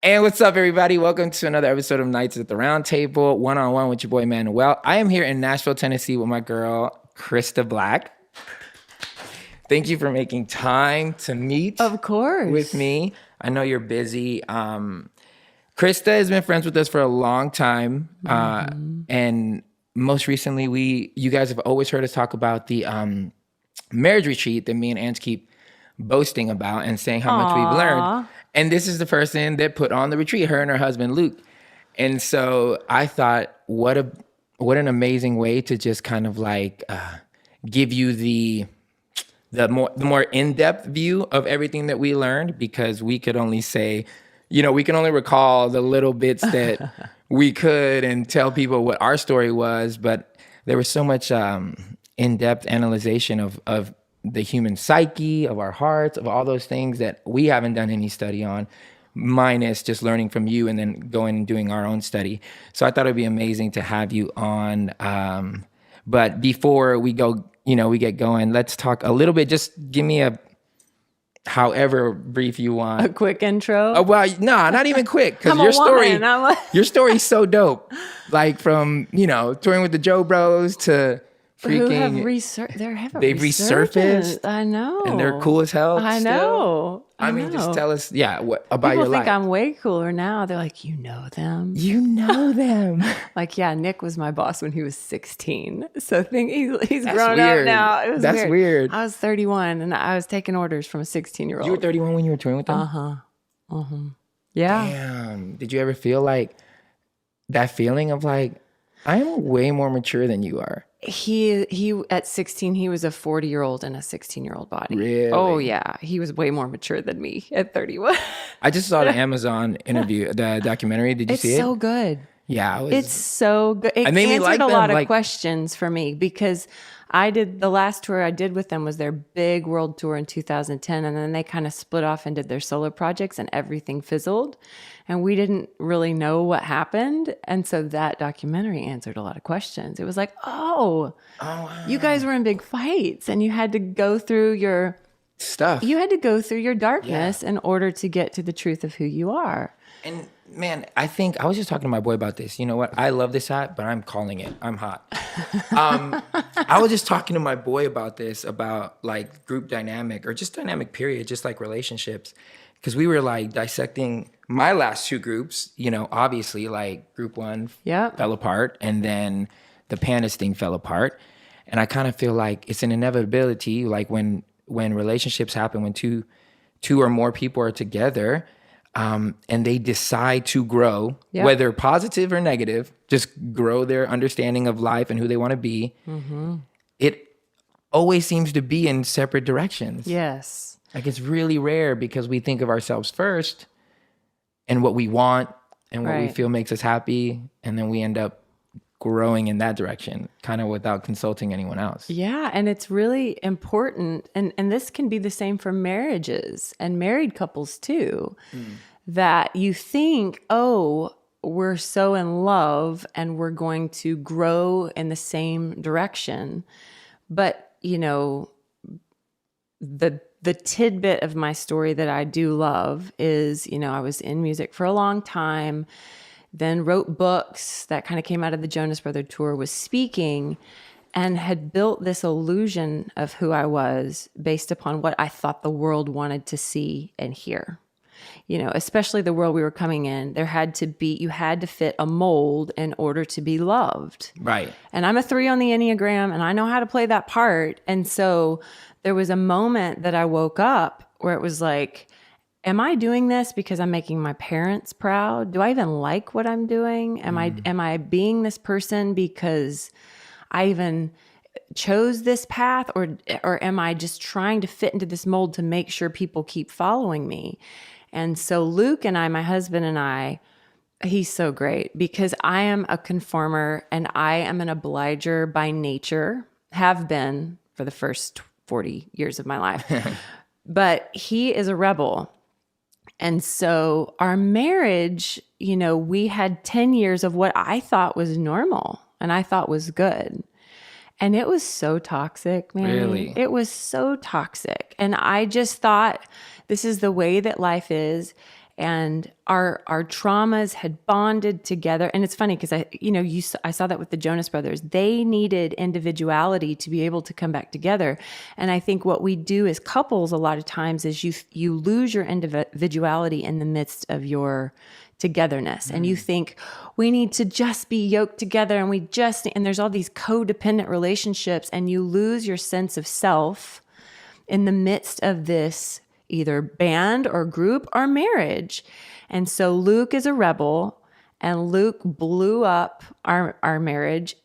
And what's up, everybody? Welcome to another episode of Nights at the Round Table, one-on-one with your boy, MANWELL. I am here in Nashville, Tennessee with my girl, Christa Black. Thank you for making time to meet of course with me. I know you're busy. Christa has been friends with us for a long time. And most recently, you guys have always heard us talk about the marriage retreat that me and Ange keep boasting about and saying how much we've learned. And this is the person that put on the retreat, her and her husband, Luke. And so I thought, what an amazing way to just kind of like give you the more in-depth view of everything that we learned, because we could only say, we can only recall the little bits that we could and tell people what our story was. But there was so much in-depth analyzation of the human psyche, of our hearts, of all those things that we haven't done any study on, minus just learning from you and then going and doing our own study. So I thought it'd be amazing to have you on. But before we go, we get going, let's talk a little bit. Just give me however brief you want. A quick intro? Oh, well, no, not even quick, because your story's so dope. Like from, touring with the Joe Bros to freaking, they've resurfaced. I know. And they're cool as hell. I know. I mean, just tell us, what about your life. People think I'm way cooler now. They're like, you know them. You know them. Like, yeah, Nick was my boss when he was 16. So he's grown up now. It was That's weird. I was 31 and I was taking orders from a 16-year-old. You were 31 when you were touring with them? Yeah. Damn. Did you ever feel like that feeling of like, I am way more mature than you are? He at 16, he was a 40-year-old in a 16-year-old body. Really? Oh yeah, he was way more mature than me at 31. I just saw the Amazon interview, the documentary. Did you see it? It's so good. Yeah, it's so good. It answered a lot of questions for me, because the last tour I did with them was their big world tour in 2010, and then they kind of split off and did their solo projects, and everything fizzled, and we didn't really know what happened. And so that documentary answered a lot of questions. It was like, wow. You guys were in big fights, and you had to go through your stuff. You had to go through your darkness in order to get to the truth of who you are. And man, I think I was just talking to my boy about this. You know what? I love this hat, but I'm calling it. I'm hot. I was just talking to my boy about this, about like group dynamic, or just dynamic period, just like relationships. Because we were like dissecting my last two groups, obviously like group one fell apart, and then the Panis thing fell apart. And I kind of feel like it's an inevitability, like when relationships happen, when two or more people are together, and they decide to grow, whether positive or negative, just grow their understanding of life and who they want to be. Mm-hmm. It always seems to be in separate directions. Yes. Like it's really rare, because we think of ourselves first and what we want and what we feel makes us happy. And then we end up growing in that direction, kind of without consulting anyone else. Yeah. And it's really important. And this can be the same for marriages and married couples too, that you think, we're so in love and we're going to grow in the same direction. But, the tidbit of my story that I do love is, I was in music for a long time, then wrote books that kind of came out of the Jonas Brothers tour, was speaking, and had built this illusion of who I was based upon what I thought the world wanted to see and hear. Especially the world we were coming in, you had to fit a mold in order to be loved. Right. And I'm a 3 on the Enneagram, and I know how to play that part. And so there was a moment that I woke up where it was like, am I doing this because I'm making my parents proud? Do I even like what I'm doing? Am I being this person because I even chose this path, or am I just trying to fit into this mold to make sure people keep following me? And so Luke and I, my husband and I, he's so great, because I am a conformer and I am an obliger by nature, have been for the first 40 years of my life. But he is a rebel. And so our marriage, we had 10 years of what I thought was normal and I thought was good. And it was so toxic, man. Really? It was so toxic. And I just thought, this is the way that life is. and our traumas had bonded together. And it's funny because I saw that with the Jonas Brothers. They needed individuality to be able to come back together. And I think what we do as couples a lot of times is you lose your individuality in the midst of your togetherness. And you think we need to just be yoked together, and there's all these codependent relationships, and you lose your sense of self in the midst of this either band or group or marriage. And so Luke is a rebel, and Luke blew up our marriage.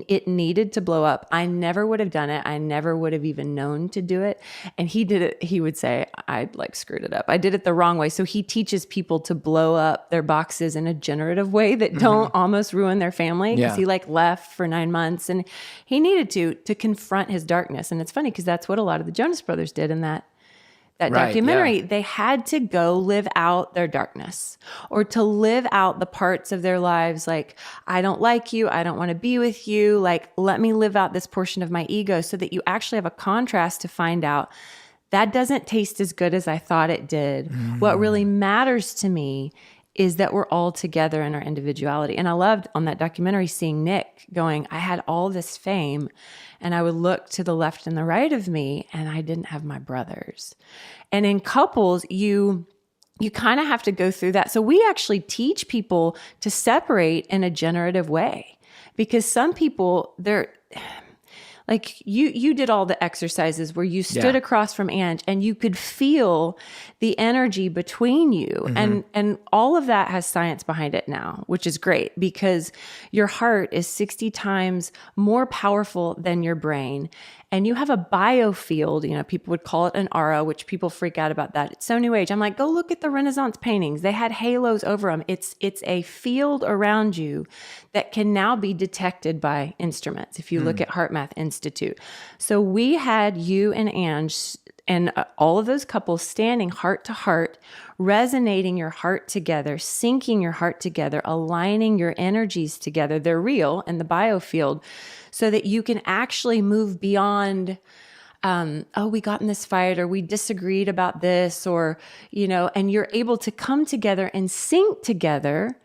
It needed to blow up. I never would have done it. I never would have even known to do it. And he did it. He would say, I screwed it up. I did it the wrong way. So he teaches people to blow up their boxes in a generative way that don't almost ruin their family. Because he left for 9 months, and he needed to confront his darkness. And it's funny because that's what a lot of the Jonas Brothers did in that documentary. They had to go live out their darkness, or to live out the parts of their lives like, I don't like you, I don't want to be with you, like, let me live out this portion of my ego, so that you actually have a contrast to find out that doesn't taste as good as I thought it did. What really matters to me is that we're all together in our individuality. And I loved on that documentary seeing Nick going, I had all this fame, and I would look to the left and the right of me, and I didn't have my brothers. And in couples, you kind of have to go through that. So we actually teach people to separate in a generative way, because some people, they're like you did all the exercises where you stood across from Ange and you could feel the energy between you. And all of that has science behind it now, which is great, because your heart is 60 times more powerful than your brain. And you have a biofield, people would call it an aura, which people freak out about that. It's so new age. I'm like, go look at the Renaissance paintings. They had halos over them. It's a field around you that can now be detected by instruments if you look at Heart Math Institute. So we had you and Ange and all of those couples standing heart to heart, resonating your heart together, syncing your heart together, aligning your energies together. They're real in the biofield, so that you can actually move beyond, we got in this fight, or we disagreed about this, or, and you're able to come together and sync together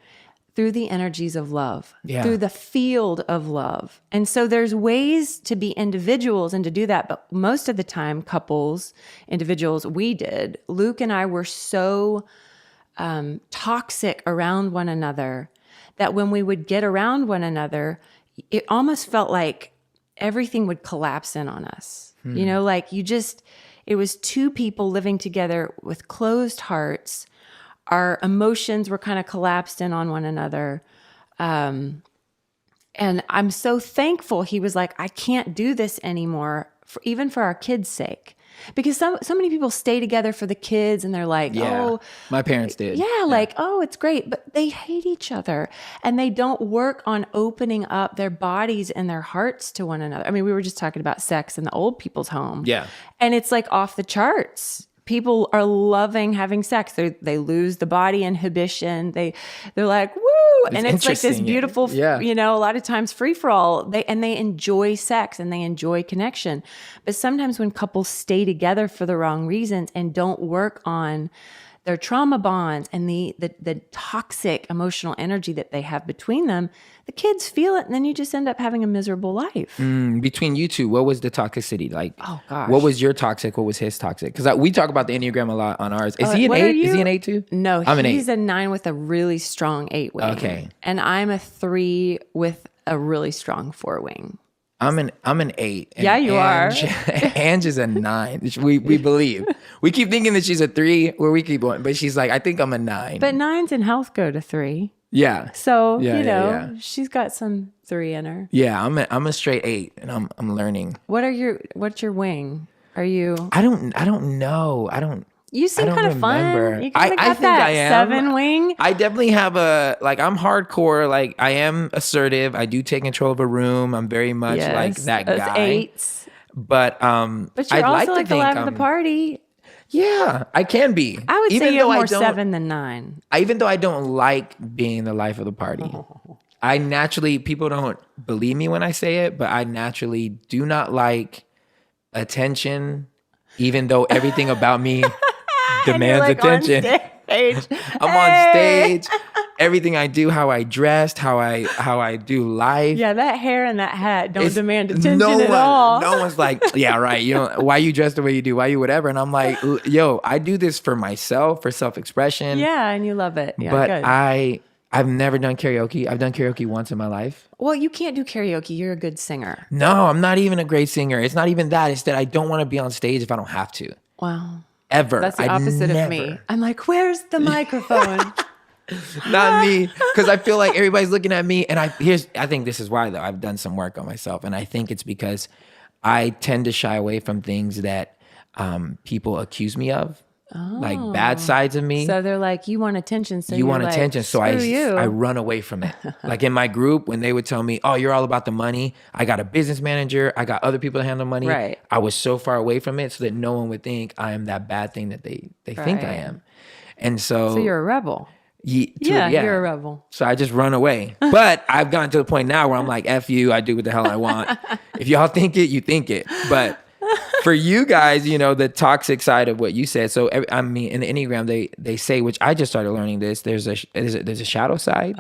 through the energies of love, through the field of love. And so there's ways to be individuals and to do that. But most of the time, couples, individuals, Luke and I were so toxic around one another that when we would get around one another, it almost felt like everything would collapse in on us. It was two people living together with closed hearts. Our emotions were kind of collapsed in on one another. And I'm so thankful he was like, I can't do this anymore, even for our kids' sake. Because so many people stay together for the kids, and they're like, my parents did. It's great. But they hate each other, and they don't work on opening up their bodies and their hearts to one another. I mean, we were just talking about sex in the old people's home. Yeah. And it's like off the charts. People are loving having sex. They lose the body inhibition. They're like, woo! And it's like this beautiful, a lot of times free for all. They enjoy sex and they enjoy connection. But sometimes when couples stay together for the wrong reasons and don't work on their trauma bonds and the toxic emotional energy that they have between them, the kids feel it, and then you just end up having a miserable life. Between you two, what was the toxicity like? Oh gosh, what was your toxic? What was his toxic? Because we talk about the Enneagram a lot on ours. Is he an 8? Is he an 8 too? No, I'm he's a 9 with a really strong 8 wing. Okay, and I'm a 3 with a really strong 4 wing. I'm an 8. Yeah, you are. Ange is a 9. We believe. We keep thinking that she's a 3, where we keep going, but she's like, I think I'm a 9. But 9s in health go to 3. Yeah. So she's got some 3 in her. Yeah, I'm a straight 8, and I'm learning. What's your wing? Are you? I don't know. You seem kind of fun. You I got think that I am. 7 wing. I definitely have I'm hardcore. Like, I am assertive. I do take control of a room. I'm very much like that guy. 8s. But you're also like the life of the party. Yeah, I can be. I would say you're more 7 than 9. Even though I don't like being the life of the party. I naturally, people don't believe me when I say it, but I naturally do not like attention, even though everything about me demands attention. stage. I'm on stage. Everything I do, how I dressed, how I do life. Yeah, that hair and that hat don't It's- demand attention at all. No one's like, yeah, right. You know, why you dress the way you do? Why you whatever? And I'm like, yo, I do this for myself, for self-expression. Yeah, and you love it. Yeah, but good. I've never done karaoke. I've done karaoke once in my life. Well, you can't do karaoke. You're a good singer. No, I'm not even a great singer. It's not even that. It's that I don't want to be on stage if I don't have to. Wow. Ever. That's the opposite of me. I'm like, where's the microphone? Not me, because I feel like everybody's looking at me, and I think this is why though. I've done some work on myself, and I think it's because I tend to shy away from things that people accuse me of, like bad sides of me. So they're like, you want attention, so You you're want like, attention, so "Screw I you." run away from it. Like in my group, when they would tell me, "Oh, you're all about the money," I got a business manager, I got other people to handle money. Right. I was so far away from it so that no one would think I am that bad thing that they think I Right. am. And so you're a rebel. yeah, You're a rebel. So I just run away. But I've gotten to the point now where I'm like, F you, I do what the hell I want. If y'all think it, you think it. But for you guys, you know, the toxic side of what you said. So I mean, in the Enneagram, they say, which I just started learning this. There's a shadow side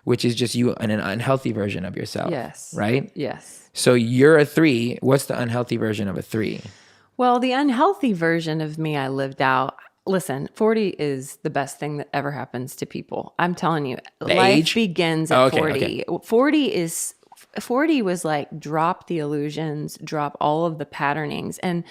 which is just you an unhealthy version of yourself. Yes. Right. Yes. So you're a 3. What's the unhealthy version of a 3? Well, the unhealthy version of me I lived out. Listen, 40 is the best thing that ever happens to people. I'm telling you, life age? begins at Okay, 40. okay. 40 was like drop the illusions, drop all of the patternings. And,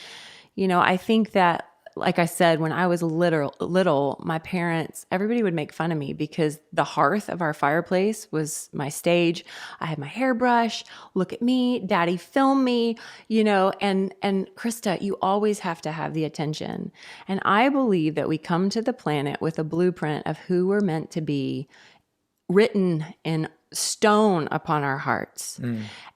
you know, I think that, like I said, when I was little, my parents, everybody would make fun of me because the hearth of our fireplace was my stage. I had my hairbrush. Look at me, daddy, film me, you know, and Christa, you always have to have the attention. And I believe that we come to the planet with a blueprint of who we're meant to be written in stone upon our hearts.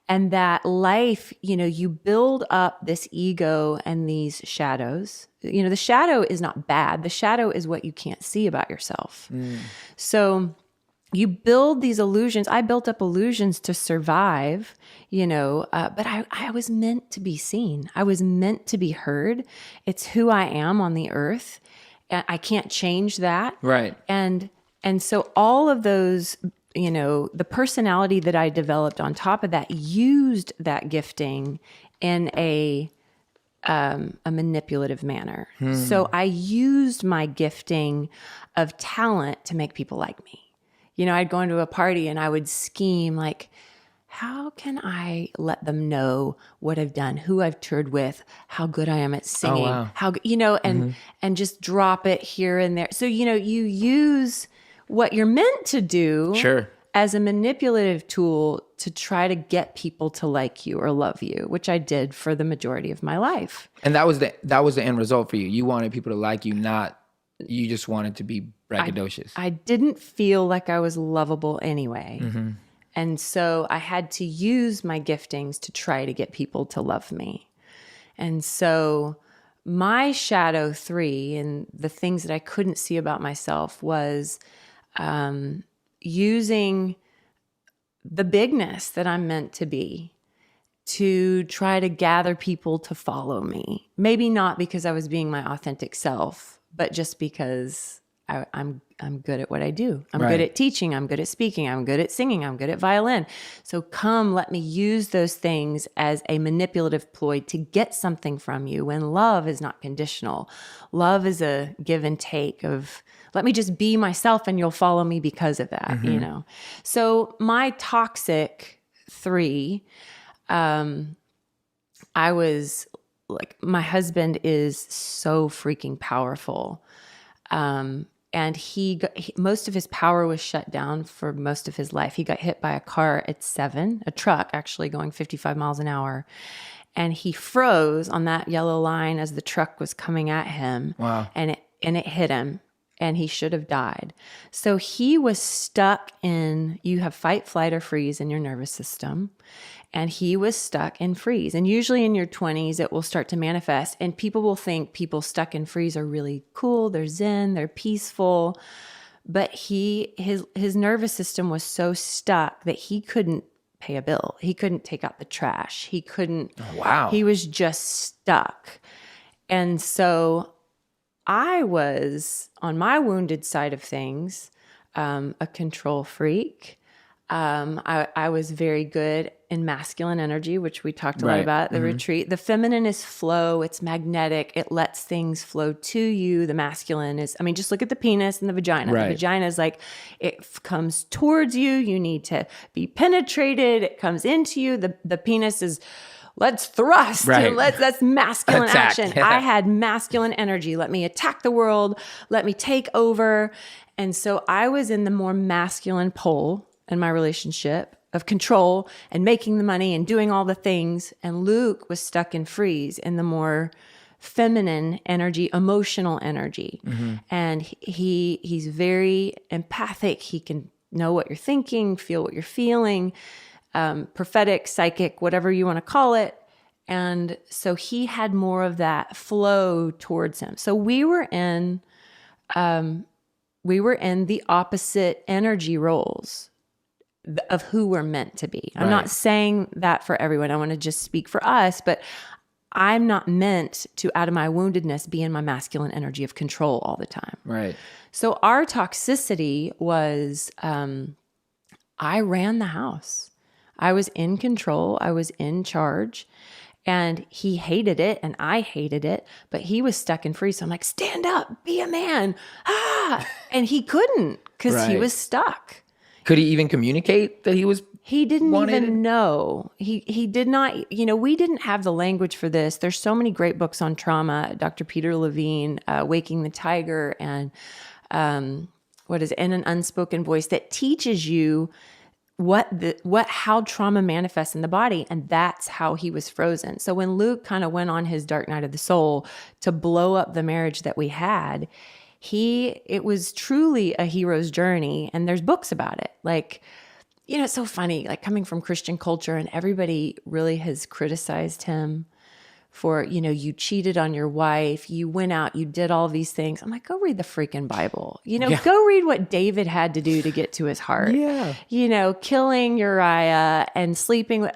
And that life, you know, you build up this ego and these shadows. You know, the shadow is not bad. The shadow is what you can't see about yourself. So you build these illusions. I built up illusions to survive, you know, but I was meant to be seen. I was meant to be heard. It's who I am on the earth. And I can't change that. Right. And so all of those, you know, the personality that I developed on top of that used that gifting in a manipulative manner. So I used my gifting of talent to make people like me. You know, I'd go into a party and I would scheme like, how can I let them know what I've done, who I've toured with, how good I am at singing, how, you know, and just drop it here and there. So, you know, you use what you're meant to do as a manipulative tool to try to get people to like you or love you, which I did for the majority of my life. And that was the end result for you. You wanted people to like you, not you just wanted to be braggadocious. I didn't feel like I was lovable anyway. And so I had to use my giftings to try to get people to love me. And so my shadow 3 and the things that I couldn't see about myself was using the bigness that I'm meant to be to try to gather people to follow me. Maybe not because I was being my authentic self, but just because I'm good at what I do. I'm good at teaching. I'm good at speaking. I'm good at singing. I'm good at violin. So come, let me use those things as a manipulative ploy to get something from you when love is not conditional. Love is a give and take of, let me just be myself and you'll follow me because of that, you know? So my toxic 3, I was like, my husband is so freaking powerful. And most of his power was shut down for most of his life. He got hit by a car at 7, a truck actually going 55 miles an hour. And he froze on that yellow line as the truck was coming at him. Wow. And it hit him and he should have died. So he was stuck in, you have fight, flight, or freeze in your nervous system. And he was stuck in freeze. And usually in your 20s, it will start to manifest. And people will think people stuck in freeze are really cool. They're zen, they're peaceful. But his nervous system was so stuck that he couldn't pay a bill. He couldn't take out the trash. He couldn't. Oh, wow. He was just stuck. And so I was on my wounded side of things, a control freak. I was very good in masculine energy, which we talked a lot about at the retreat. The feminine is flow. It's magnetic. It lets things flow to you. The masculine is, I mean, just look at the penis and the vagina. Right. The vagina is like, comes towards you. You need to be penetrated. It comes into you. The penis is, let's thrust. Right. That's masculine Attack. action. Yeah. I had masculine energy. Let me attack the world. Let me take over. And so I was in the more masculine pole in my relationship of control and making the money and doing all the things. And Luke was stuck in freeze in the more feminine energy, emotional energy. And he's very empathic. He can know what you're thinking, feel what you're feeling, prophetic, psychic, whatever you want to call it. And so he had more of that flow towards him. So we were in the opposite energy roles of who we're meant to be. I'm not saying that for everyone. I want to just speak for us, but I'm not meant to, out of my woundedness, be in my masculine energy of control all the time. Right. So our toxicity was, I ran the house. I was in control. I was in charge. And he hated it and I hated it, but he was stuck in freeze. So I'm like, stand up, be a man. And he couldn't because he was stuck. Could he even communicate that he was? He didn't even know. He did not, we didn't have the language for this. There's so many great books on trauma. Dr. Peter Levine, Waking the Tiger, and In an Unspoken Voice, that teaches you how trauma manifests in the body. And that's how he was frozen. So when Luke kind of went on his dark night of the soul to blow up the marriage that we had, it was truly a hero's journey. And there's books about it. Like, it's so funny, like coming from Christian culture, and everybody really has criticized him for, you cheated on your wife, you went out, you did all these things. I'm like, go read the freaking Bible. Go read what David had to do to get to his heart. Yeah. Killing Uriah and sleeping with,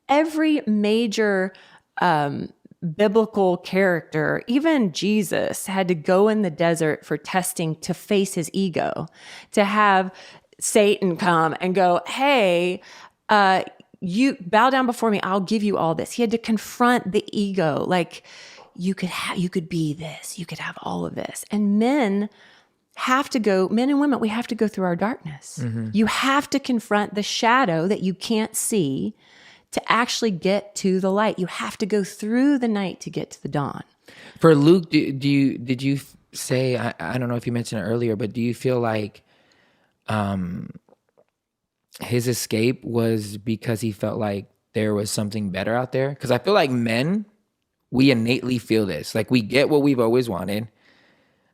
every major biblical character, even Jesus, had to go in the desert for testing to face his ego, to have Satan come and go, hey, you bow down before me, I'll give you all this. He had to confront the ego. Like, you could be this, you could have all of this. And men and women, we have to go through our darkness. You have to confront the shadow that you can't see to actually get to the light. You have to go through the night to get to the dawn. For Luke, did you say, I don't know if you mentioned it earlier, but do you feel like his escape was because he felt like there was something better out there? Because I feel like men, we innately feel this. Like, we get what we've always wanted.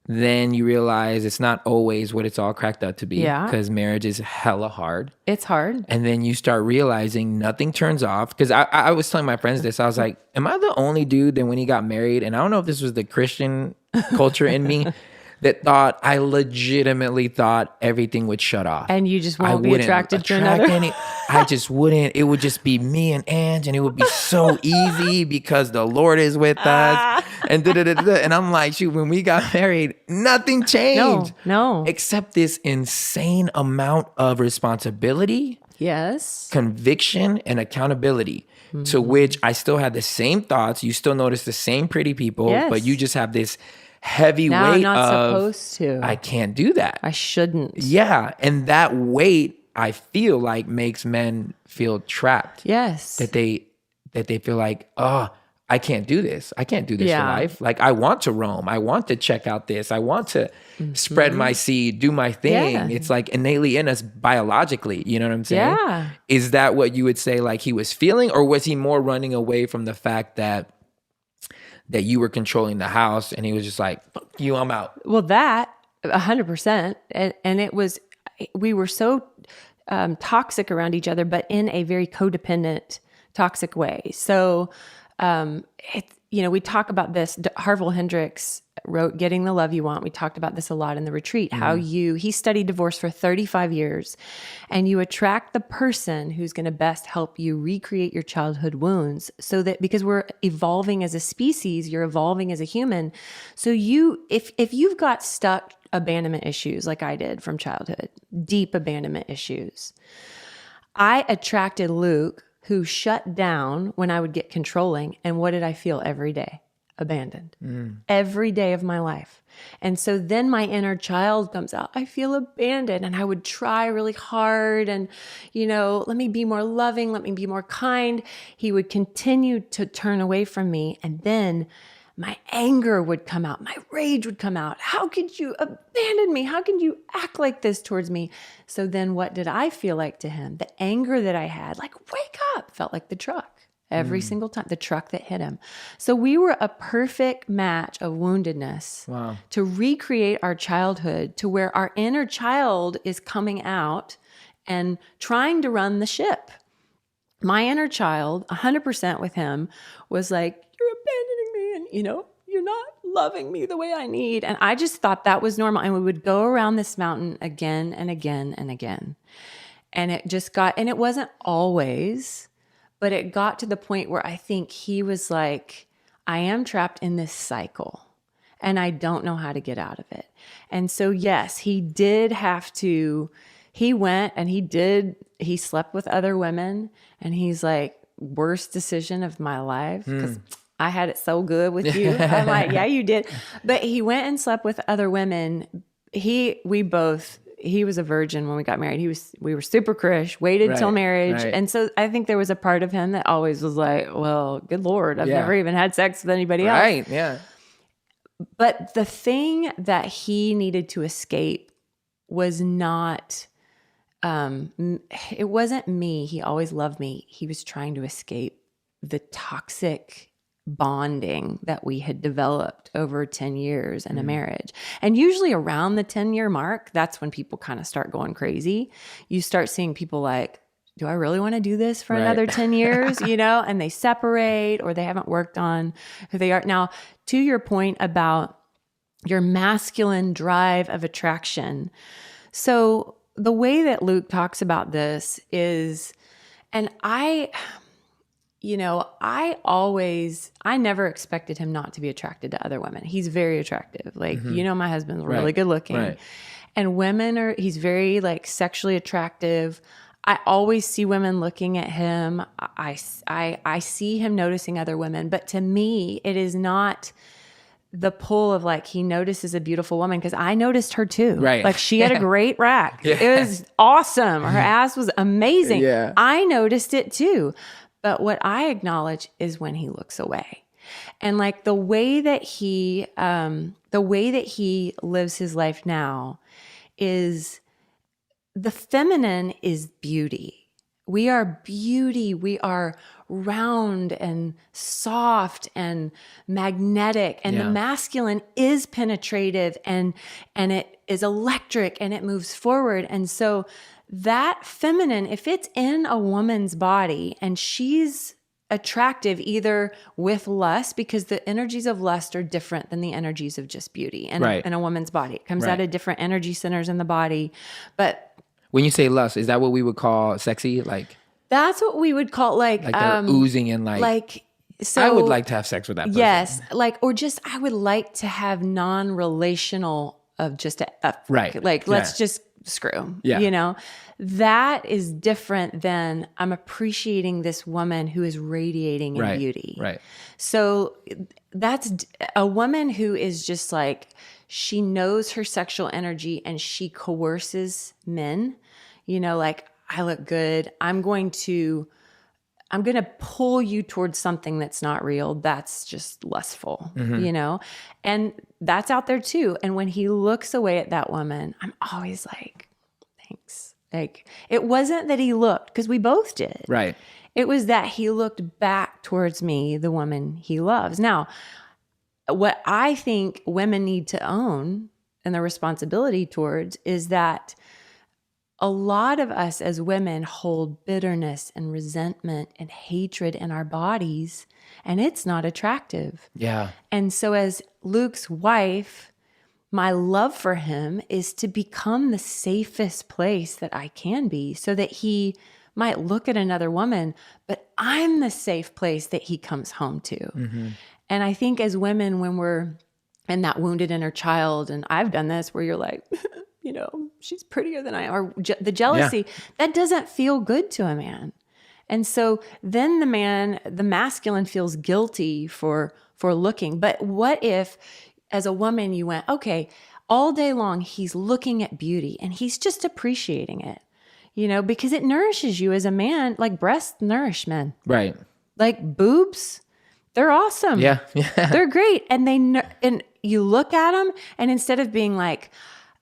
Then you realize it's not always what it's all cracked up to be. Yeah. Because marriage is hella hard. It's hard. And then you start realizing nothing turns off. Because I was telling my friends this. I was like, am I the only dude that when he got married, and I don't know if this was the Christian culture in me, that I legitimately thought everything would shut off. And you just won't be attracted to another? I just wouldn't. It would just be me and Ange, and it would be so easy because the Lord is with us. And da-da-da-da. And I'm like, shoot, when we got married, nothing changed. No. Except this insane amount of responsibility, yes, conviction, and accountability. To which I still had the same thoughts. You still notice the same pretty people, but you just have this heavy weight I'm not of, supposed to. I can't do that. I shouldn't. Yeah. And that weight, I feel like, makes men feel trapped. Yes. That they feel like, oh, I can't do this. I can't do this for life. Like, I want to roam. I want to check out this. I want to spread my seed, do my thing. Yeah. It's like innately in us biologically. You know what I'm saying? Yeah. Is that what you would say, like, he was feeling? Or was he more running away from the fact that you were controlling the house and he was just like, fuck you, I'm out? Well, that 100%. And it was, we were so toxic around each other, but in a very codependent, toxic way. So, we talk about this. Harville Hendrix wrote Getting the Love You Want. We talked about this a lot in the retreat, how he studied divorce for 35 years, and you attract the person who's going to best help you recreate your childhood wounds, so that because we're evolving as a species, you're evolving as a human. So if you've got stuck abandonment issues like I did from childhood, deep abandonment issues, I attracted Luke, who shut down when I would get controlling. And what did I feel every day? Abandoned. Every day of my life. And so then my inner child comes out. I feel abandoned, and I would try really hard and, let me be more loving. Let me be more kind. He would continue to turn away from me. And then my anger would come out. My rage would come out. How could you abandon me? How could you act like this towards me? So then what did I feel like to him? The anger that I had, like, wake up, felt like the truck every single time, the truck that hit him. So we were a perfect match of woundedness to recreate our childhood, to where our inner child is coming out and trying to run the ship. My inner child, 100% with him, was like, you're abandoning me, and you're not loving me the way I need. And I just thought that was normal. And we would go around this mountain again and again and again. And it wasn't always, but it got to the point where I think he was like, I am trapped in this cycle and I don't know how to get out of it. And so, yes, he did have to, he went and he slept with other women, and he's like, worst decision of my life, because I had it so good with you. I'm like, yeah, you did. But he went and slept with other women. He was a virgin when we got married. We were super Krish, waited till marriage. Right. And so I think there was a part of him that always was like, well, good Lord, I've never even had sex with anybody else. Right, yeah. But the thing that he needed to escape was not, it wasn't me. He always loved me. He was trying to escape the toxic bonding that we had developed over 10 years in a marriage. And usually around the 10-year mark, that's when people kind of start going crazy. You start seeing people like, do I really want to do this for another 10 years? And they separate, or they haven't worked on who they are. Now, to your point about your masculine drive of attraction. So the way that Luke talks about this is, and I never expected him not to be attracted to other women. He's very attractive. Like, my husband's really good looking. Right. And he's very like sexually attractive. I always see women looking at him. I see him noticing other women. But to me, it is not the pull of like, he notices a beautiful woman, because I noticed her too. Right. Like, she had a great rack. Yeah. It was awesome. Her ass was amazing. Yeah. I noticed it too. But what I acknowledge is when he looks away. And like the way that he lives his life now is, the feminine is beauty. We are beauty. We are round and soft and magnetic. And the masculine is penetrative and it is electric and it moves forward. And so that feminine, if it's in a woman's body and she's attractive either with lust, because the energies of lust are different than the energies of just beauty in a woman's body. It comes out of different energy centers in the body. But when you say lust, is that what we would call sexy? Like, that's what we would call like they're oozing and like so I would like to have sex with that person. Yes, like, or just I would like to have non-relational of just let's just screw. Yeah. That is different than I'm appreciating this woman who is radiating in beauty. Right. So that's a woman who is just like, she knows her sexual energy and she coerces men, like, I look good. I'm going to pull you towards something that's not real. That's just lustful, and that's out there too. And when he looks away at that woman, I'm always like, thanks. Like, it wasn't that he looked, because we both did. Right. It was that he looked back towards me, the woman he loves. Now, what I think women need to own and the responsibility towards is that a lot of us as women hold bitterness and resentment and hatred in our bodies, and it's not attractive. Yeah. And so as Luke's wife, my love for him is to become the safest place that I can be so that he might look at another woman, but I'm the safe place that he comes home to. Mm-hmm. And I think as women, when we're in that wounded inner child, and I've done this where you're like, you know, she's prettier than I am, or the jealousy, that doesn't feel good to a man. And so then the masculine feels guilty for looking. But what if as a woman you went, okay, all day long he's looking at beauty and he's just appreciating it, you know, because it nourishes you as a man. Like breasts nourish men. Right. Like boobs, they're awesome. Yeah. They're great. And and you look at them, and instead of being like,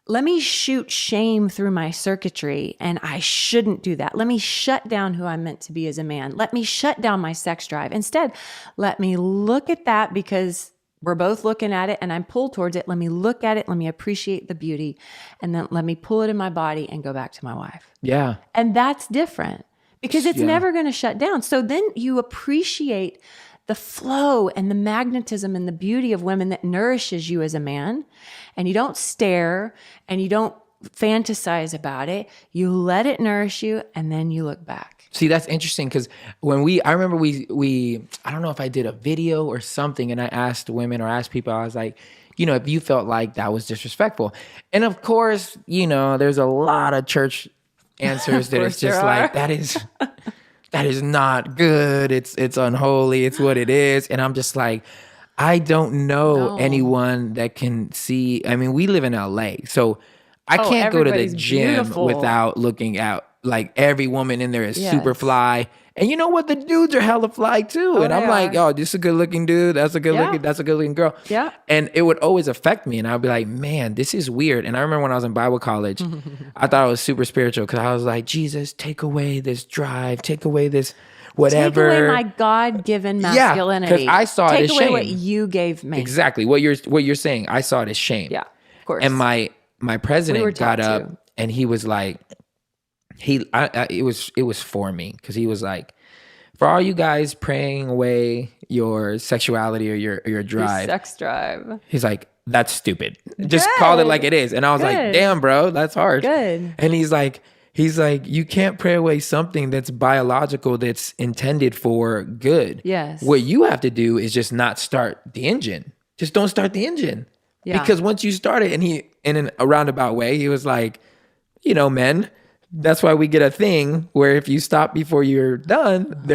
let me shoot shame through my circuitry and I shouldn't do that. Let me shut down who I'm meant to be as a man. Let me shut down my sex drive. Instead, let me look at that because we're both looking at it and I'm pulled towards it. Let me look at it. Let me appreciate the beauty. And then let me pull it in my body and go back to my wife. Yeah. And that's different because it's never going to shut down. So then you appreciate the flow and the magnetism and the beauty of women that nourishes you as a man. And you don't stare and you don't fantasize about it. You let it nourish you and then you look back. See, that's interesting because I remember we I don't know if I did a video or something and I asked women or asked people, I was like, you know, if you felt like that was disrespectful. And of course, you know, there's a lot of church answers that it's just like, that is not good. It's unholy. It's what it is. And I'm just like, I don't know anyone that can see. I mean, we live in LA, so I can't go to the gym without looking out. Like every woman in there is super fly. And you know what? The dudes are hella fly too. And I'm like, oh, this is a good looking dude. That's a good looking girl. Yeah. And it would always affect me. And I'd be like, man, this is weird. And I remember when I was in Bible college, I thought I was super spiritual because I was like, Jesus, take away this drive, take away this whatever. Take away my God-given masculinity. Yeah, because I saw it as shame. Take away what you gave me. Exactly. What you're saying, I saw it as shame. Yeah, of course. And my president got up and he was like, it was for me because he was like, for all you guys praying away your sexuality or your drive, your sex drive. He's like, that's stupid. Just call it like it is. And I was like, damn, bro, that's harsh. Good. And he's like, you can't pray away something that's biological, that's intended for good. Yes. What you have to do is just not start the engine. Just don't start the engine. Yeah. Because once you start it, and he, in a roundabout way, he was like, you know, men, that's why we get a thing where if you stop before you're done,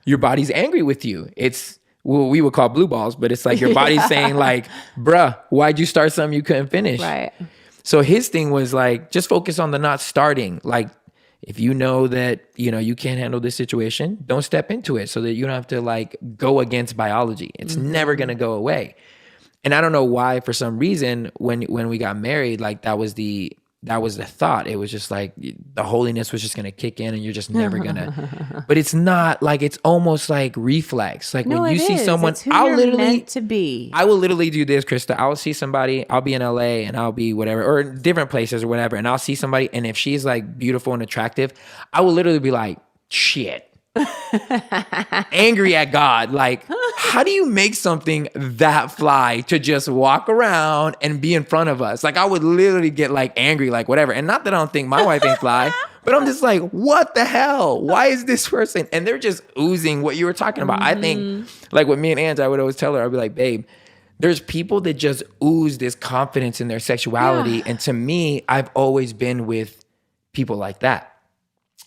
your body's angry with you. It's what we would call blue balls, but it's like your body's saying like, bruh, why'd you start something you couldn't finish? Right. So his thing was like, just focus on the not starting. Like, if you know that, you know, you can't handle this situation, don't step into it so that you don't have to like go against biology. It's never going to go away. And I don't know why, for some reason, when we got married, like that was the thought. It was just like the holiness was just going to kick in and you're just never going to, but it's not. Like, it's almost like reflex. Like when you see someone, I'll literally meant to be. I will literally do this, Christa. I will see somebody, I'll be in LA and I'll be whatever, or different places or whatever. And I'll see somebody. And if she's like beautiful and attractive, I will literally be like, shit. Angry at God. Like, how do you make something that fly to just walk around and be in front of us? Like, I would literally get like angry, like whatever. And not that I don't think my wife ain't fly, but I'm just like, what the hell? Why is this person? And they're just oozing what you were talking about. I think like with me and Ange, I would always tell her, I'd be like, babe, there's people that just ooze this confidence in their sexuality. Yeah. And to me, I've always been with people like that.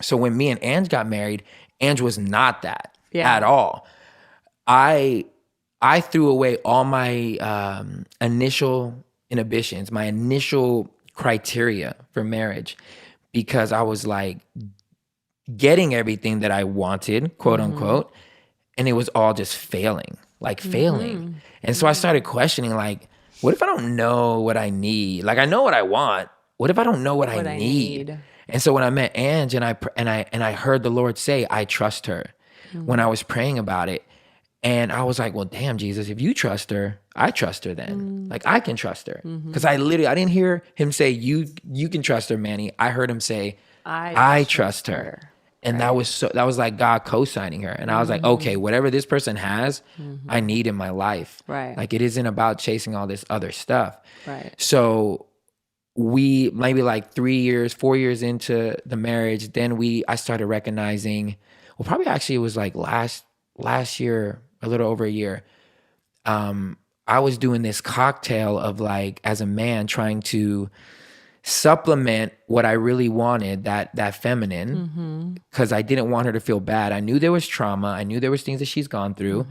So when me and Ange got married, Ange was not that at all. I threw away all my initial inhibitions, my initial criteria for marriage, because I was like getting everything that I wanted, quote unquote, and it was all just failing. And so I started questioning, like, what if I don't know what I need? Like, I know what I want. What if I don't know what I need? And so when I met Ange and I heard the Lord say, I trust her, when I was praying about it, And I was like, well, damn, Jesus, if you trust her, I trust her then. Like, I can trust her. Because I didn't hear him say, you can trust her, Manny. I heard him say, I trust her. And that was like God co-signing her. And I was like, okay, whatever this person has, I need in my life. Right. Like, it isn't about chasing all this other stuff. Right. So we maybe like 4 years into the marriage, then I started recognizing, well, probably actually it was like last year, a little over a year, I was doing this cocktail of like, as a man, trying to supplement what I really wanted, that feminine, because I didn't want her to feel bad. I knew there was trauma. I knew there was things that she's gone through.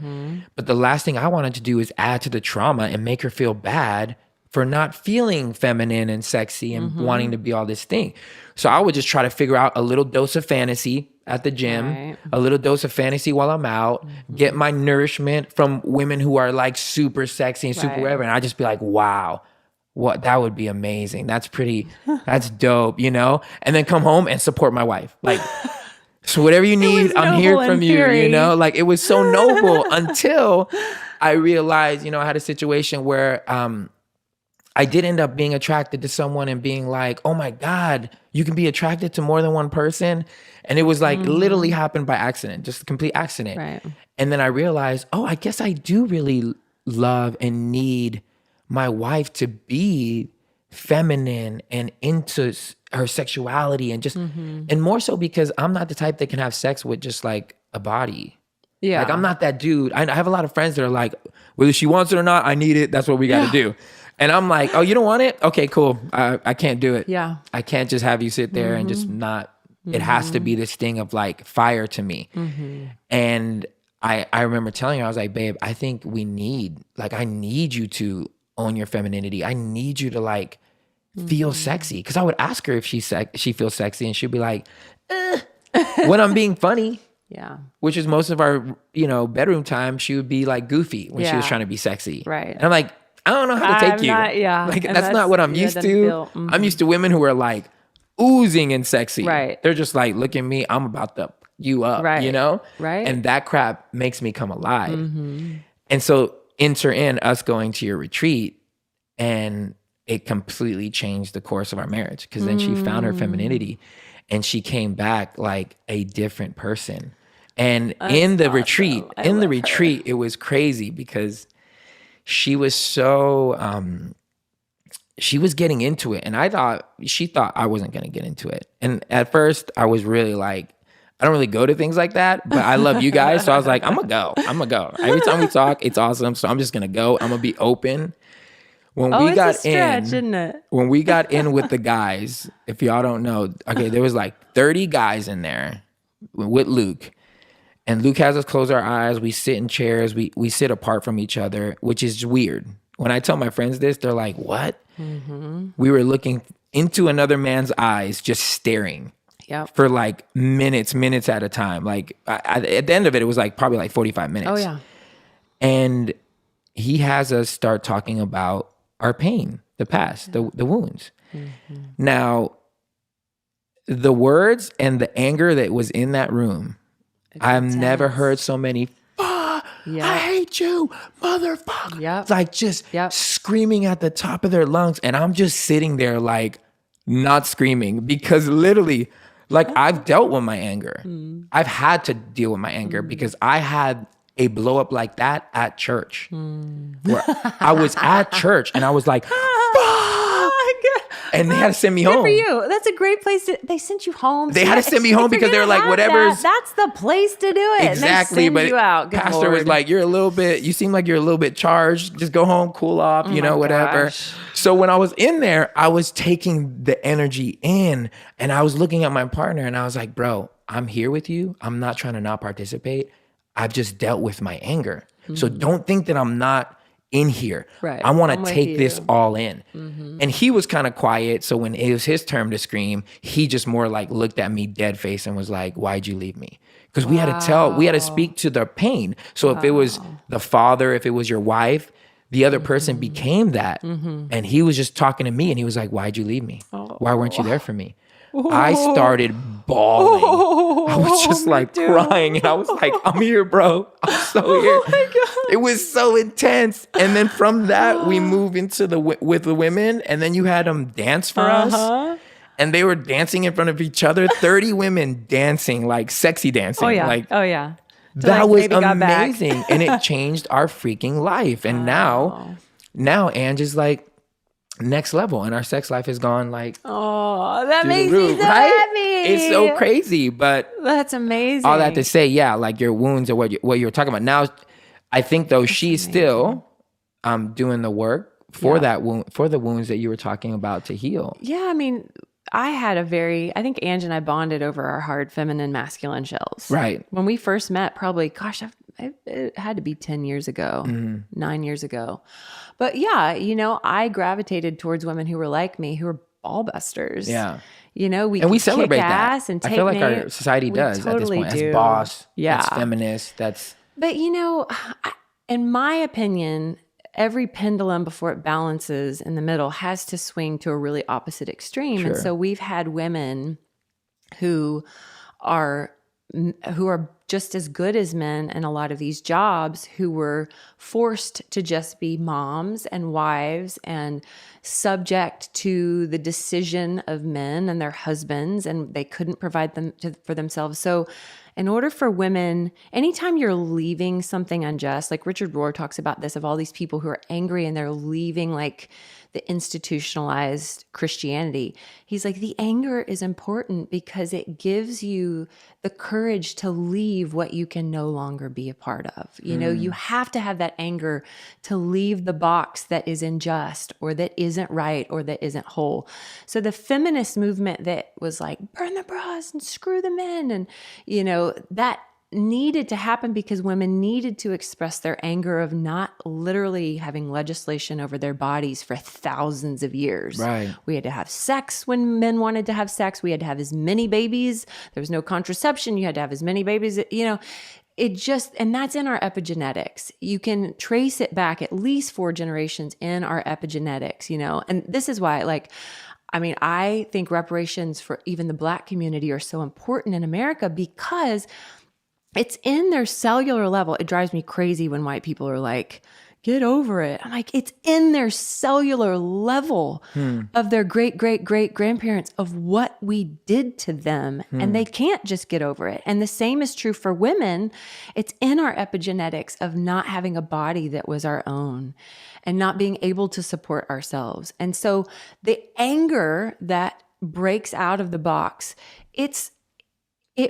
But the last thing I wanted to do is add to the trauma and make her feel bad for not feeling feminine and sexy and wanting to be all this thing. So I would just try to figure out a little dose of fantasy at the gym, a little dose of fantasy while I'm out, get my nourishment from women who are like super sexy and super whatever. And I just be like, wow, that would be amazing. That's dope, you know? And then come home and support my wife. Like, so whatever you need, I'm here from you, you know? Like, it was so noble until I realized, you know, I had a situation where, I did end up being attracted to someone and being like, oh my God, you can be attracted to more than one person. And it was like literally happened by accident, just a complete accident. Right. And then I realized, oh, I guess I do really love and need my wife to be feminine and into her sexuality and just, and more so because I'm not the type that can have sex with just like a body. Yeah. Like, I'm not that dude. I have a lot of friends that are like, whether she wants it or not, I need it. That's what we got to do. And I'm like, oh, you don't want it? Okay, cool. I can't do it. Yeah. I can't just have you sit there and just not, it has to be this thing of like fire to me. And I remember telling her, I was like, babe, I think I need you to own your femininity. I need you to like feel sexy. Cause I would ask her if she feels sexy and she'd be like, when I'm being funny. Yeah. Which is most of our, you know, bedroom time, she would be like goofy when she was trying to be sexy. Right. And I'm like, I don't know how to take you. Like, that's not what I'm used to. I'm used to women who are like oozing and sexy. Right. They're just like, look at me. I'm about to you up, you know? Right. And that crap makes me come alive. And so enter in us going to your retreat, and it completely changed the course of our marriage, because then she found her femininity and she came back like a different person. And in the retreat, it was crazy because she was so, she was getting into it. And she thought I wasn't going to get into it. And at first I was really like, I don't really go to things like that, but I love you guys. So I was like, I'm going to go. Every time we talk, it's awesome. So I'm just going to go. I'm going to be open. When we got stretch, isn't it? When we got in with the guys, if y'all don't know, okay, there was like 30 guys in there with Luke. And Luke has us close our eyes. We sit in chairs. We sit apart from each other, which is weird. When I tell my friends this, they're like, what? We were looking into another man's eyes, just staring for like minutes at a time. Like at the end of it, it was like probably like 45 minutes. Oh, yeah. And he has us start talking about our pain, the past, the wounds. Now, the words and the anger that was in that room, I've never heard so many, I hate you, motherfucker. Like just screaming at the top of their lungs. And I'm just sitting there like not screaming, because literally, like, I've dealt with my anger. I've had to deal with my anger because I had a blow up like that at church. Where I was at church and I was like, and they had to send me home. Good for you. That's a great place they sent you home. They had to send me home because they were like, whatever's. That's the place to do it. Exactly. And they send you out. Good pastor Lord. was like, you seem like you're a little bit charged. Just go home, cool off, whatever. Gosh. So when I was in there, I was taking the energy in, and I was looking at my partner and I was like, bro, I'm here with you. I'm not trying to not participate. I've just dealt with my anger. So don't think that I'm not in here. Right. I want to take this all in. And he was kind of quiet. So when it was his turn to scream, he just more like looked at me dead face and was like, why'd you leave me? Because we had to speak to the pain. So if it was the father, if it was your wife, the other person became that. And he was just talking to me and he was like, why'd you leave me? Why weren't you there for me? I started bawling. I was just like crying, and I was like, I'm here, bro. I'm so here. my God. It was so intense. And then from that, we moved into with the women, and then you had them dance for us. And they were dancing in front of each other. 30 women dancing, like sexy dancing. Oh yeah. Like, oh yeah. that was Baby Got Back. amazing. And it changed our freaking life. And now Ange is like next level. And our sex life has gone like Oh, that through makes the me roof, so right? happy. It's so crazy. But That's amazing. all that to say, yeah, like your wounds are what you were talking about. Now, I think though she's still doing the work for that wound, for the wounds that you were talking about to heal. Yeah, I mean, I think Ange and I bonded over our hard feminine masculine shells. Right. When we first met, probably, gosh, it had to be 10 years ago, 9 years ago. But yeah, I gravitated towards women who were like me, who were ball busters. Yeah. We celebrate kick that. ass and I take feel like our names. society We does totally at this point. do. As boss, Yeah. that's feminist, that's... But in my opinion, every pendulum before it balances in the middle has to swing to a really opposite extreme. Sure. And so we've had women who are just as good as men in a lot of these jobs, who were forced to just be moms and wives and subject to the decision of men and their husbands, and they couldn't provide them for themselves. So in order for women, anytime you're leaving something unjust, like Richard Rohr talks about this, of all these people who are angry and they're leaving like the institutionalized Christianity. He's like, the anger is important because it gives you the courage to leave what you can no longer be a part of. You have to have that anger to leave the box that is unjust or that isn't right or that isn't whole. So the feminist movement that was like, burn the bras and screw the men, and, that needed to happen because women needed to express their anger of not literally having legislation over their bodies for thousands of years. Right. We had to have sex when men wanted to have sex. We had to have as many babies. There was no contraception. You had to have as many babies. And that's in our epigenetics. You can trace it back at least 4 generations in our epigenetics, and this is why, I think reparations for even the Black community are so important in America because it's in their cellular level. It drives me crazy when white people are like, get over it. I'm like, it's in their cellular level of their great, great, great grandparents of what we did to them. And they can't just get over it. And the same is true for women. It's in our epigenetics of not having a body that was our own and not being able to support ourselves. And so the anger that breaks out of the box, it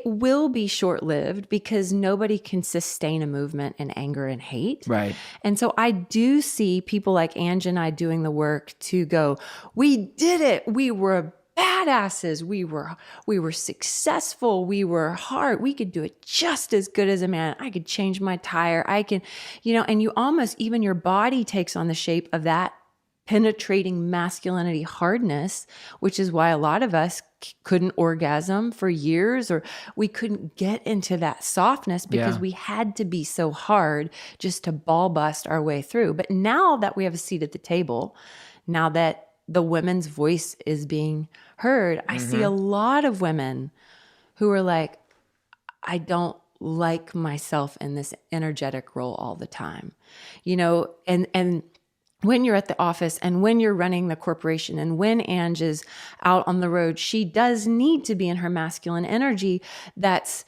will be short-lived because nobody can sustain a movement in anger and hate. Right. And so I do see people like Ange and I doing the work to go, we did it. We were badasses. We were successful. We were hard. We could do it just as good as a man. I could change my tire. I can, and you almost, even your body takes on the shape of that penetrating masculinity hardness, which is why a lot of us couldn't orgasm for years, or we couldn't get into that softness because we had to be so hard just to ball bust our way through. But now that we have a seat at the table, now that the women's voice is being heard, I see a lot of women who are like, I don't like myself in this energetic role all the time, and when you're at the office and when you're running the corporation and when Ange is out on the road, she does need to be in her masculine energy that's,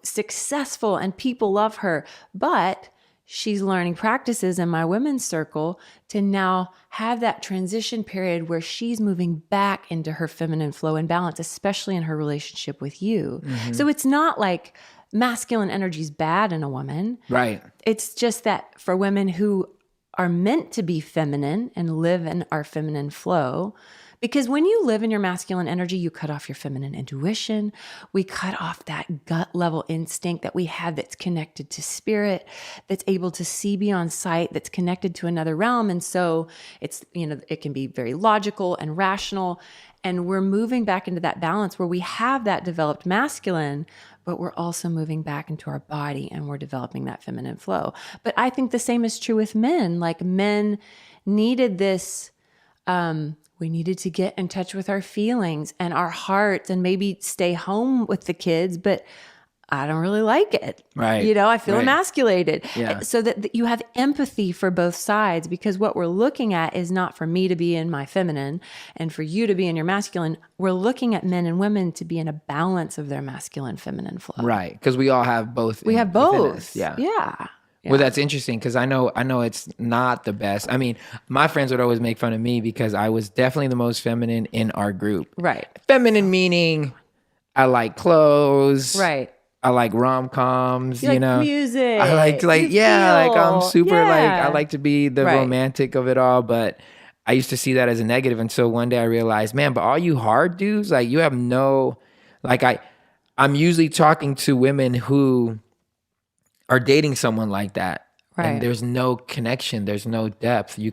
successful and people love her. But she's learning practices in my women's circle to now have that transition period where she's moving back into her feminine flow and balance, especially in her relationship with you. So it's not like masculine energy is bad in a woman. Right. It's just that for women who are meant to be feminine and live in our feminine flow. Because when you live in your masculine energy, you cut off your feminine intuition. We cut off that gut level instinct that we have that's connected to spirit, that's able to see beyond sight, that's connected to another realm. And so it's, it can be very logical and rational. And we're moving back into that balance where we have that developed masculine, but we're also moving back into our body and we're developing that feminine flow. But I think the same is true with men. Like men needed this we needed to get in touch with our feelings and our hearts and maybe stay home with the kids, but I don't really like it. Right. You know, I feel Right. emasculated. Yeah. So that you have empathy for both sides, because what we're looking at is not for me to be in my feminine and for you to be in your masculine. We're looking at men and women to be in a balance of their masculine feminine flow. Right. Because we all have both. We have within both. us. Yeah. Yeah. Well, that's interesting because I know it's not the best. I mean, my friends would always make fun of me because I was definitely the most feminine in our group. Right. Feminine meaning I like clothes. Right. I like rom-coms, You like music. I like You I'm feel. super Yeah. I like to be the Right. romantic of it all, but I used to see that as a negative until one day I realized, man, but all you hard dudes, like you have no, like I'm usually talking to women who are dating someone like that. Right. And there's no connection, there's no depth. You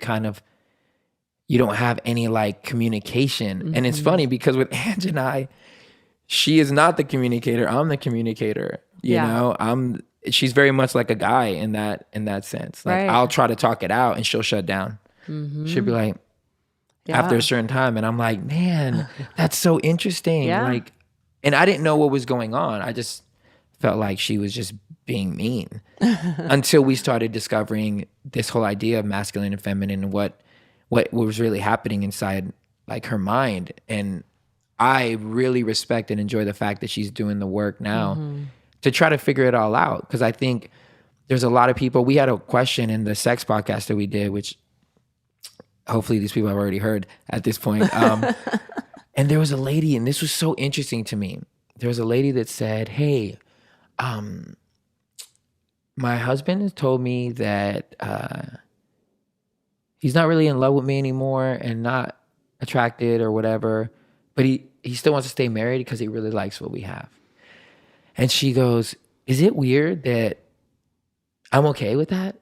don't have any like communication. Mm-hmm. And it's funny because with Ange and I, she is not the communicator. I'm the communicator. You Yeah. know, she's very much like a guy in that sense. Like Right. I'll try to talk it out and she'll shut down. Mm-hmm. She'll be like, Yeah. after a certain time. And I'm like, man, that's so interesting. Yeah. Like, and I didn't know what was going on. I just felt like she was just being mean until we started discovering this whole idea of masculine and feminine and what was really happening inside like her mind. And I really respect and enjoy the fact that she's doing the work now to try to figure it all out. Because I think there's a lot of people. We had a question in the sex podcast that we did, which hopefully these people have already heard at this point. And there was a lady, and this was so interesting to me. There was a lady that said, hey, my husband has told me that he's not really in love with me anymore and not attracted or whatever, but he still wants to stay married because he really likes what we have. And she goes, is it weird that I'm okay with that?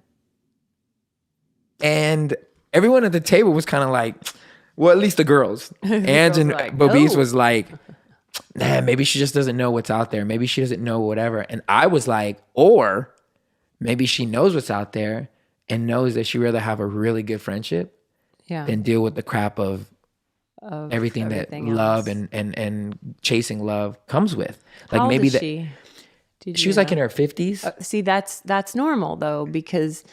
And everyone at the table was kind of like, well, at least the girls. Ange and like, Bobise no. was like, nah, maybe she just doesn't know what's out there. Maybe she doesn't know whatever. And I was like, or maybe she knows what's out there and knows that she'd rather have a really good friendship Yeah. than deal with the crap of everything that else. love and chasing love comes with. Like How old maybe is that she? Did she you was like know? in her 50s. See, that's normal though, because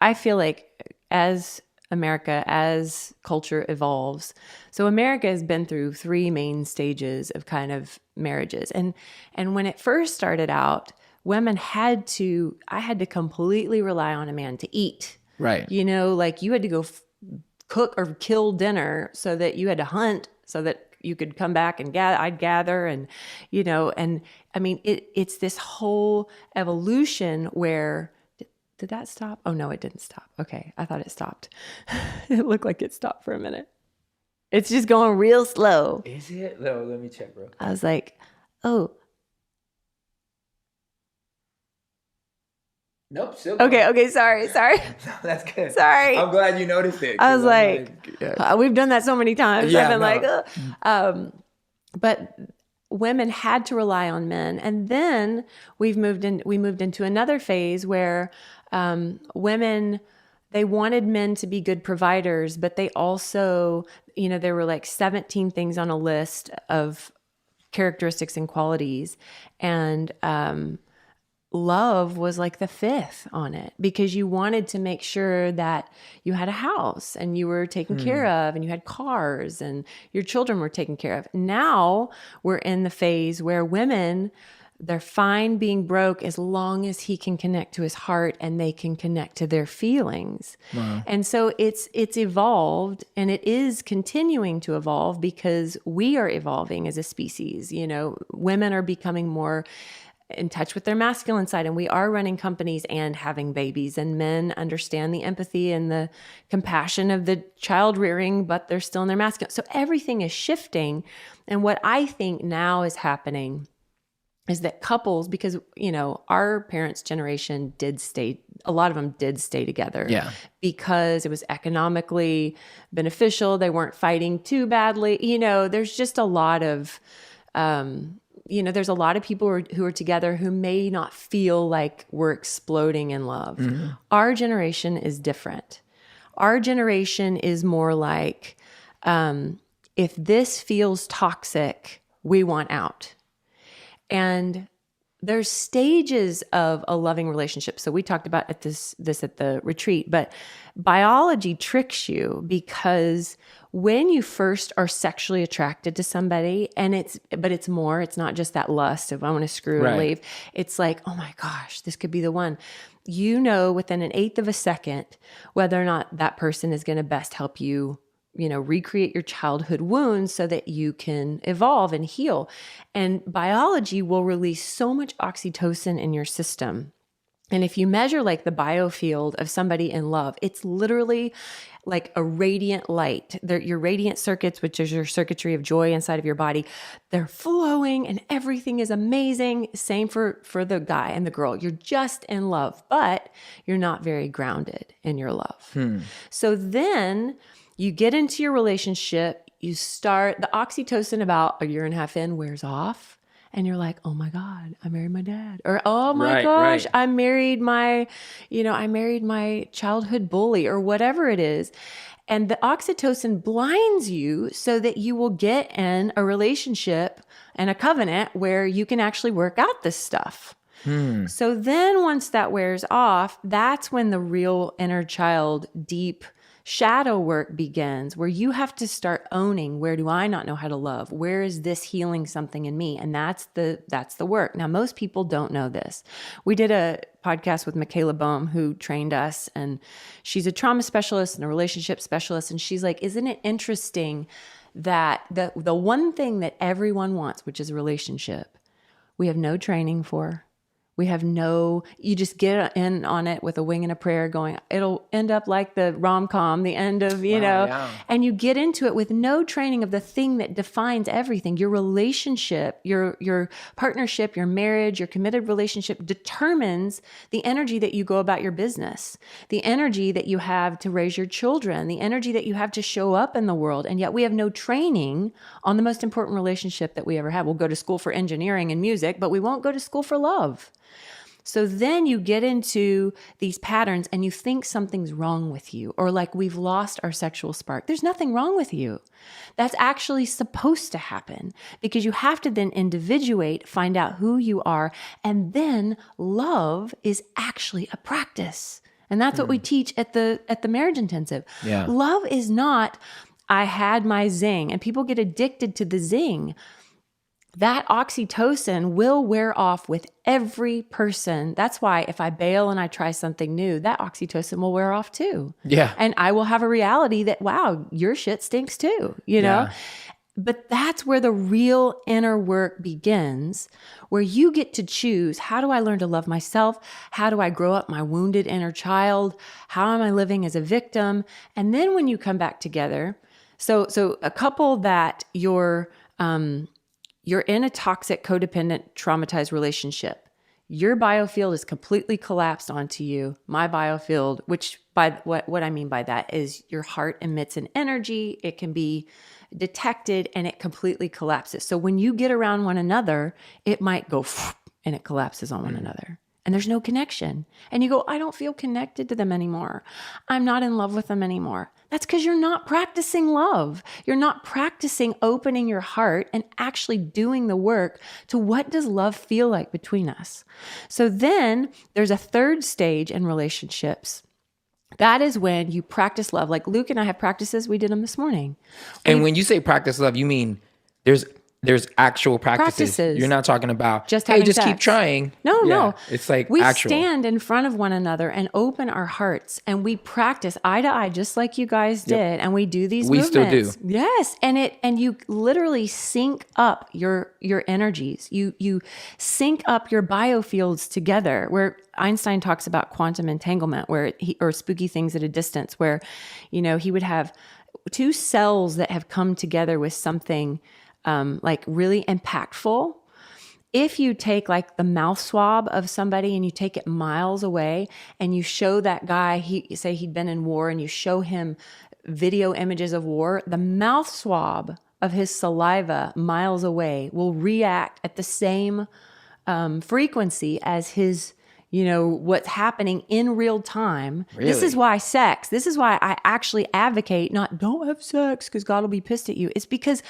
I feel like as America, as culture evolves, so America has been through 3 main stages of kind of marriages. And when it first started out, women I had to completely rely on a man to eat. Right. You know, like you had to go cook or kill dinner so that you had to hunt so that you could come back and I'd gather and, you know, and I mean, it's this whole evolution where, did that stop? Oh no, it didn't stop. Okay. I thought it stopped. It looked like it stopped for a minute. It's just going real slow. Is it? No, let me check, bro. I was like, oh, Nope. Still okay. Sorry. That's good. Sorry. I'm glad you noticed it. I was 'cause I'm like, yeah. we've done that so many times. Yeah, I've been no. like, ugh. But women had to rely on men. And then we moved into another phase where women, they wanted men to be good providers, but they also, you know, there were like 17 things on a list of characteristics and qualities. And love was like the 5th on it, because you wanted to make sure that you had a house and you were taken care of and you had cars and your children were taken care of. Now we're in the phase where women, they're fine being broke as long as he can connect to his heart and they can connect to their feelings. Wow. And so it's evolved, and it is continuing to evolve because we are evolving as a species. You know, women are becoming more in touch with their masculine side, and we are running companies and having babies, and men understand the empathy and the compassion of the child rearing, but they're still in their masculine. So everything is shifting. And what I think now is happening is that couples, because, you know, our parents' generation a lot of them did stay together. Yeah. Because it was economically beneficial. They weren't fighting too badly. You know, there's just a lot of, there's a lot of people who are together who may not feel like we're exploding in love. Mm-hmm. Our generation is different. Our generation is more like, if this feels toxic, we want out. And there's stages of a loving relationship. So we talked about this at the retreat, but biology tricks you because when you first are sexually attracted to somebody, and it's not just that lust of I want to screw and leave. It's like, oh my gosh, this could be the one. You know, within an eighth of a second, whether or not that person is going to best help you, recreate your childhood wounds so that you can evolve and heal. And biology will release so much oxytocin in your system. And if you measure like the biofield of somebody in love, it's literally like a radiant light. Your radiant circuits, which is your circuitry of joy inside of your body, they're flowing and everything is amazing. Same for the guy and the girl. You're just in love, but you're not very grounded in your love. So then you get into your relationship, you start, the oxytocin about a year and a half in wears off. And you're like, oh my God, I married my dad. Or, oh my gosh, I married my childhood bully or whatever it is. And the oxytocin blinds you so that you will get in a relationship and a covenant where you can actually work out this stuff. So then once that wears off, that's when the real inner child, deep shadow work begins, where you have to start owning, where do I not know how to love? Where is this healing something in me? And that's the work. Now, most people don't know this. We did a podcast with Michaela Boehm, who trained us, and she's a trauma specialist and a relationship specialist. And she's like, isn't it interesting that the one thing that everyone wants, which is a relationship, we have no training for. We have you just get in on it with a wing and a prayer going, it'll end up like the rom-com, the end of, and you get into it with no training of the thing that defines everything. Your relationship, your partnership, your marriage, your committed relationship determines the energy that you go about your business, the energy that you have to raise your children, the energy that you have to show up in the world. And yet we have no training on the most important relationship that we ever have. We'll go to school for engineering and music, but we won't go to school for love. So then you get into these patterns and you think something's wrong with you, or like we've lost our sexual spark. There's nothing wrong with you. That's actually supposed to happen because you have to then individuate, find out who you are, and then love is actually a practice. And that's what we teach at the marriage intensive. Yeah. Love is not, I had my zing, and people get addicted to the zing. That oxytocin will wear off with every person. That's why if I bail and I try something new, that oxytocin will wear off too. Yeah. And I will have a reality that, wow, your shit stinks too, you know? But that's where the real inner work begins, where you get to choose, how do I learn to love myself? How do I grow up my wounded inner child? How am I living as a victim? And then when you come back together, so a couple that you're in a toxic, codependent, traumatized relationship. Your biofield is completely collapsed onto you. My biofield, which by what I mean by that is your heart emits an energy. It can be detected and it completely collapses. So when you get around one another, it might go and it collapses on one another. And there's no connection. And you go, I don't feel connected to them anymore. I'm not in love with them anymore. That's because you're not practicing love. You're not practicing opening your heart and actually doing the work to what does love feel like between us. So then there's a third stage in relationships. That is when you practice love. Like Luke and I have practices. We did them this morning. And when you say practice love, you mean there's actual practices. You're not talking about just keep trying. No. It's like we actual. stand in front of one another and open our hearts and we practice eye to eye, just like you guys did. And we do these movements. We still do. Yes. And you literally sync up your energies. You sync up your biofields together, where Einstein talks about quantum entanglement, or spooky things at a distance, where, he would have two cells that have come together with something like really impactful. If you take like the mouth swab of somebody and you take it miles away and you show that guy, say he'd been in war, and you show him video images of war, the mouth swab of his saliva miles away will react at the same frequency as his what's happening in real time. Really? This is why I actually advocate not don't have sex because God will be pissed at you. It's because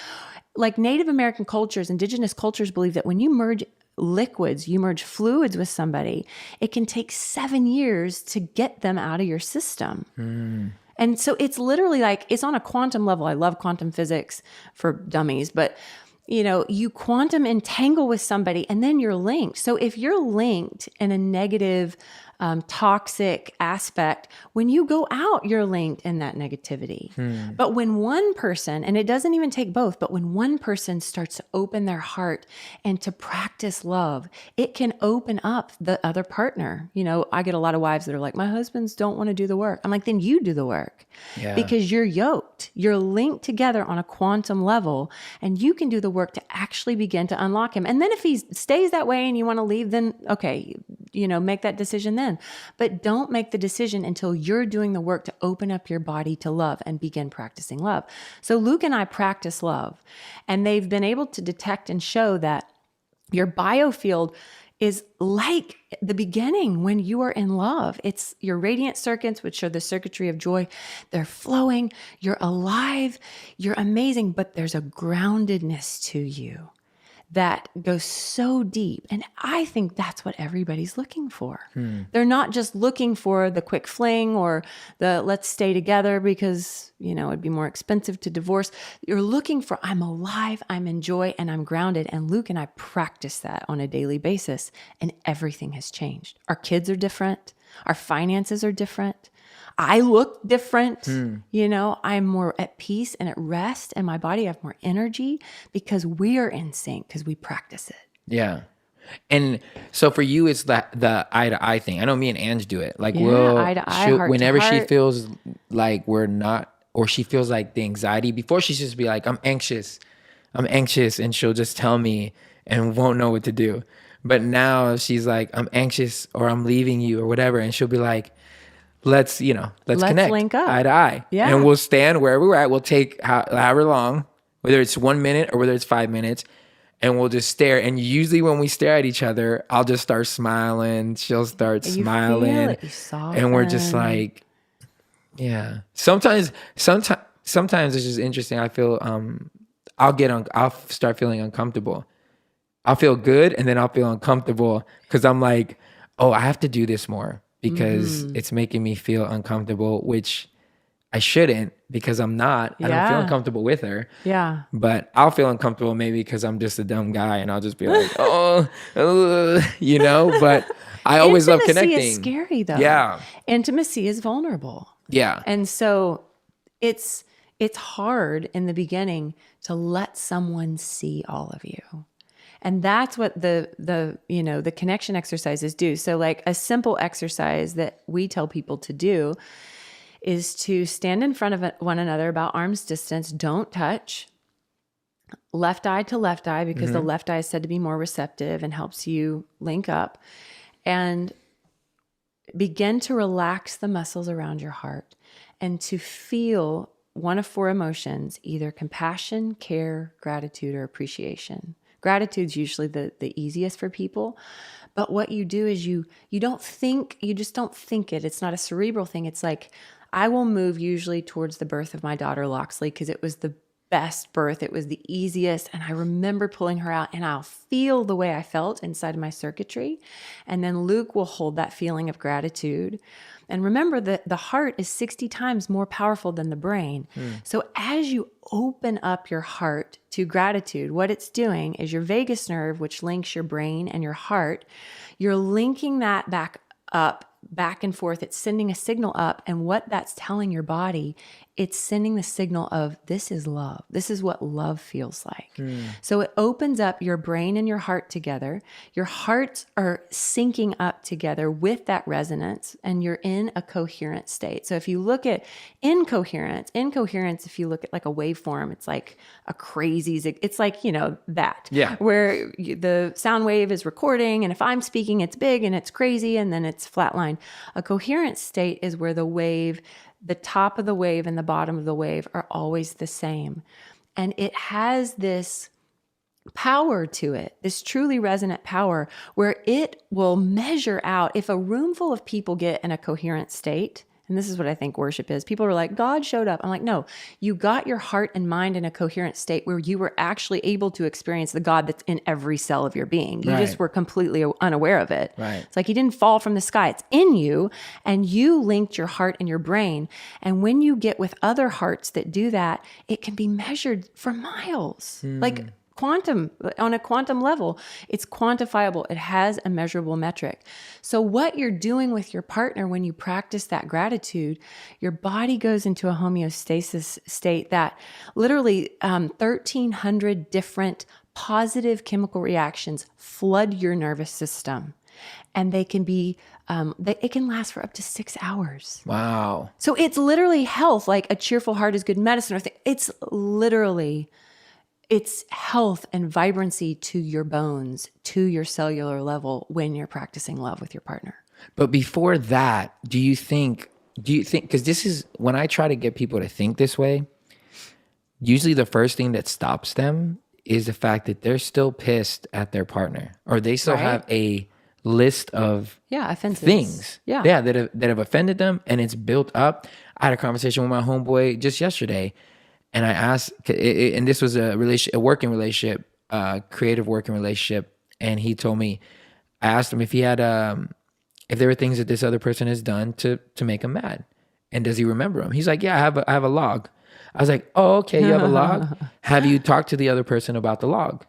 like Native American cultures, indigenous cultures believe that when you merge liquids, you merge fluids with somebody, it can take 7 years to get them out of your system. And so it's literally like, it's on a quantum level. I love quantum physics for dummies, but you quantum entangle with somebody and then you're linked. So if you're linked in a negative, toxic aspect, when you go out, you're linked in that negativity. But when one person, and it doesn't even take both, but when one person starts to open their heart and to practice love, it can open up the other partner. I get a lot of wives that are like, my husbands don't want to do the work. I'm like, then you do the work. Yeah. Because you're yoked, you're linked together on a quantum level, and you can do the work to actually begin to unlock him. And then if he stays that way and you want to leave, then okay, make that decision then. But don't make the decision until you're doing the work to open up your body to love and begin practicing love. So Luke and I practice love, and they've been able to detect and show that your biofield is like the beginning when you are in love. It's your radiant circuits, which are the circuitry of joy. They're flowing. You're alive. You're amazing. But there's a groundedness to you that goes so deep. And I think that's what everybody's looking for. They're not just looking for the quick fling or the let's stay together because, it'd be more expensive to divorce. You're looking for, I'm alive, I'm in joy, and I'm grounded. And Luke and I practice that on a daily basis, and everything has changed. Our kids are different. Our finances are different. I look different. I'm more at peace and at rest, and my body, I have more energy because we are in sync because we practice it. Yeah. And so for you, it's the eye to eye thing. I know me and Ange do it. Like, eye to eye, heart whenever to she heart. feels like we're not, or she feels like the anxiety, before she's just be like, I'm anxious. And she'll just tell me and won't know what to do. But now she's like, I'm anxious or I'm leaving you or whatever. And she'll be like, let's connect, link up. eye to eye. Yeah. And we'll stand wherever we're at. We'll take however long, whether it's 1 minute or whether it's 5 minutes, and we'll just stare. And usually when we stare at each other, I'll just start smiling. She'll start smiling. And we're just like, yeah. Sometimes it's just interesting. I feel, I'll start feeling uncomfortable. I'll feel good and then I'll feel uncomfortable because I'm like, oh, I have to do this more because it's making me feel uncomfortable, which I shouldn't because I'm not. I don't feel uncomfortable with her. Yeah. But I'll feel uncomfortable maybe because I'm just a dumb guy and I'll just be like, but I always love connecting. Intimacy is scary though. Yeah. Intimacy is vulnerable. Yeah. And so it's hard in the beginning to let someone see all of you. And that's what the connection exercises do. So like a simple exercise that we tell people to do is to stand in front of one another about arm's distance. Don't touch. Left eye to left eye because the left eye is said to be more receptive and helps you link up. And begin to relax the muscles around your heart and to feel one of 4 emotions, either compassion, care, gratitude, or appreciation. Gratitude's usually the easiest for people. But what you do is you don't think, you just don't think it. It's not a cerebral thing. It's like, I will move usually towards the birth of my daughter, Loxley, because it was the best birth. It was the easiest. And I remember pulling her out and I'll feel the way I felt inside of my circuitry. And then Luke will hold that feeling of gratitude. And remember that the heart is 60 times more powerful than the brain. So as you open up your heart to gratitude, what it's doing is your vagus nerve, which links your brain and your heart, you're linking that back and forth. It's sending a signal up. And what that's telling your body, it's sending the signal of this is love. This is what love feels like. So it opens up your brain and your heart together. Your hearts are syncing up together with that resonance, and you're in a coherent state. So if you look at incoherence, if you look at like a waveform, it's like a crazy, it's like, that. Yeah. Where the sound wave is recording, and if I'm speaking, it's big and it's crazy, and then it's flatline. A coherent state is where the top of the wave and the bottom of the wave are always the same. And it has this power to it, this truly resonant power where it will measure out if a room full of people get in a coherent state. And this is what I think worship is. People are like, God showed up. I'm like, no, you got your heart and mind in a coherent state where you were actually able to experience the God that's in every cell of your being. You just were completely unaware of it. Right. It's like he didn't fall from the sky. It's in you, and you linked your heart and your brain. And when you get with other hearts that do that, it can be measured for miles. Like quantum, on a quantum level, it's quantifiable. It has a measurable metric. So what you're doing with your partner when you practice that gratitude, your body goes into a homeostasis state that literally 1,300 different positive chemical reactions flood your nervous system. And they can be, it can last for up to 6 hours. Wow. So it's literally health, like a cheerful heart is good medicine. It's literally, it's health and vibrancy to your bones, to your cellular level when you're practicing love with your partner. But before that, do you think, because this is, when I try to get people to think this way, usually the first thing that stops them is the fact that they're still pissed at their partner, or they still have a list of offenses. Things that have offended them, and it's built up. I had a conversation with my homeboy just yesterday, and I asked, and this was a working relationship, creative working relationship, and he told me, I asked him if he had if there were things that this other person has done to make him mad, and does he remember them? He's like, yeah, I have a log. I was like, oh, okay, you have a log. Have you talked to the other person about the log?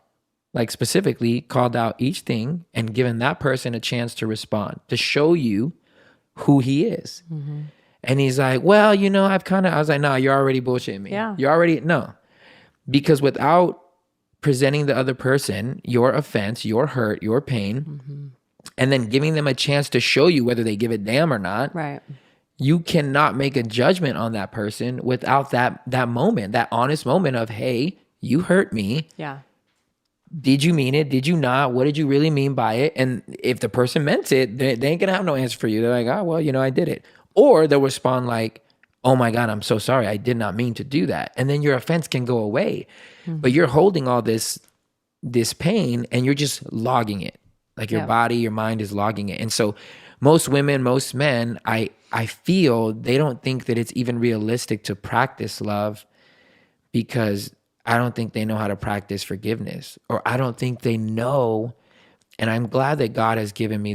Like specifically called out each thing and given that person a chance to respond, to show you who he is. Mm-hmm. And he's like, well, I was like, no, you're already bullshitting me. Yeah. You're already, no. Because without presenting the other person your offense, your hurt, your pain, and then giving them a chance to show you whether they give a damn or not, right, you cannot make a judgment on that person without that moment, that honest moment of, hey, you hurt me. Yeah. Did you mean it? Did you not? What did you really mean by it? And if the person meant it, they ain't gonna have no answer for you. They're like, oh, well, I did it. Or they'll respond like, oh my God, I'm so sorry. I did not mean to do that. And then your offense can go away. Mm-hmm. But you're holding all this pain and you're just logging it. Like your body, your mind is logging it. And so most women, most men, I feel they don't think that it's even realistic to practice love because I don't think they know how to practice forgiveness, or I don't think they know. And I'm glad that God has given me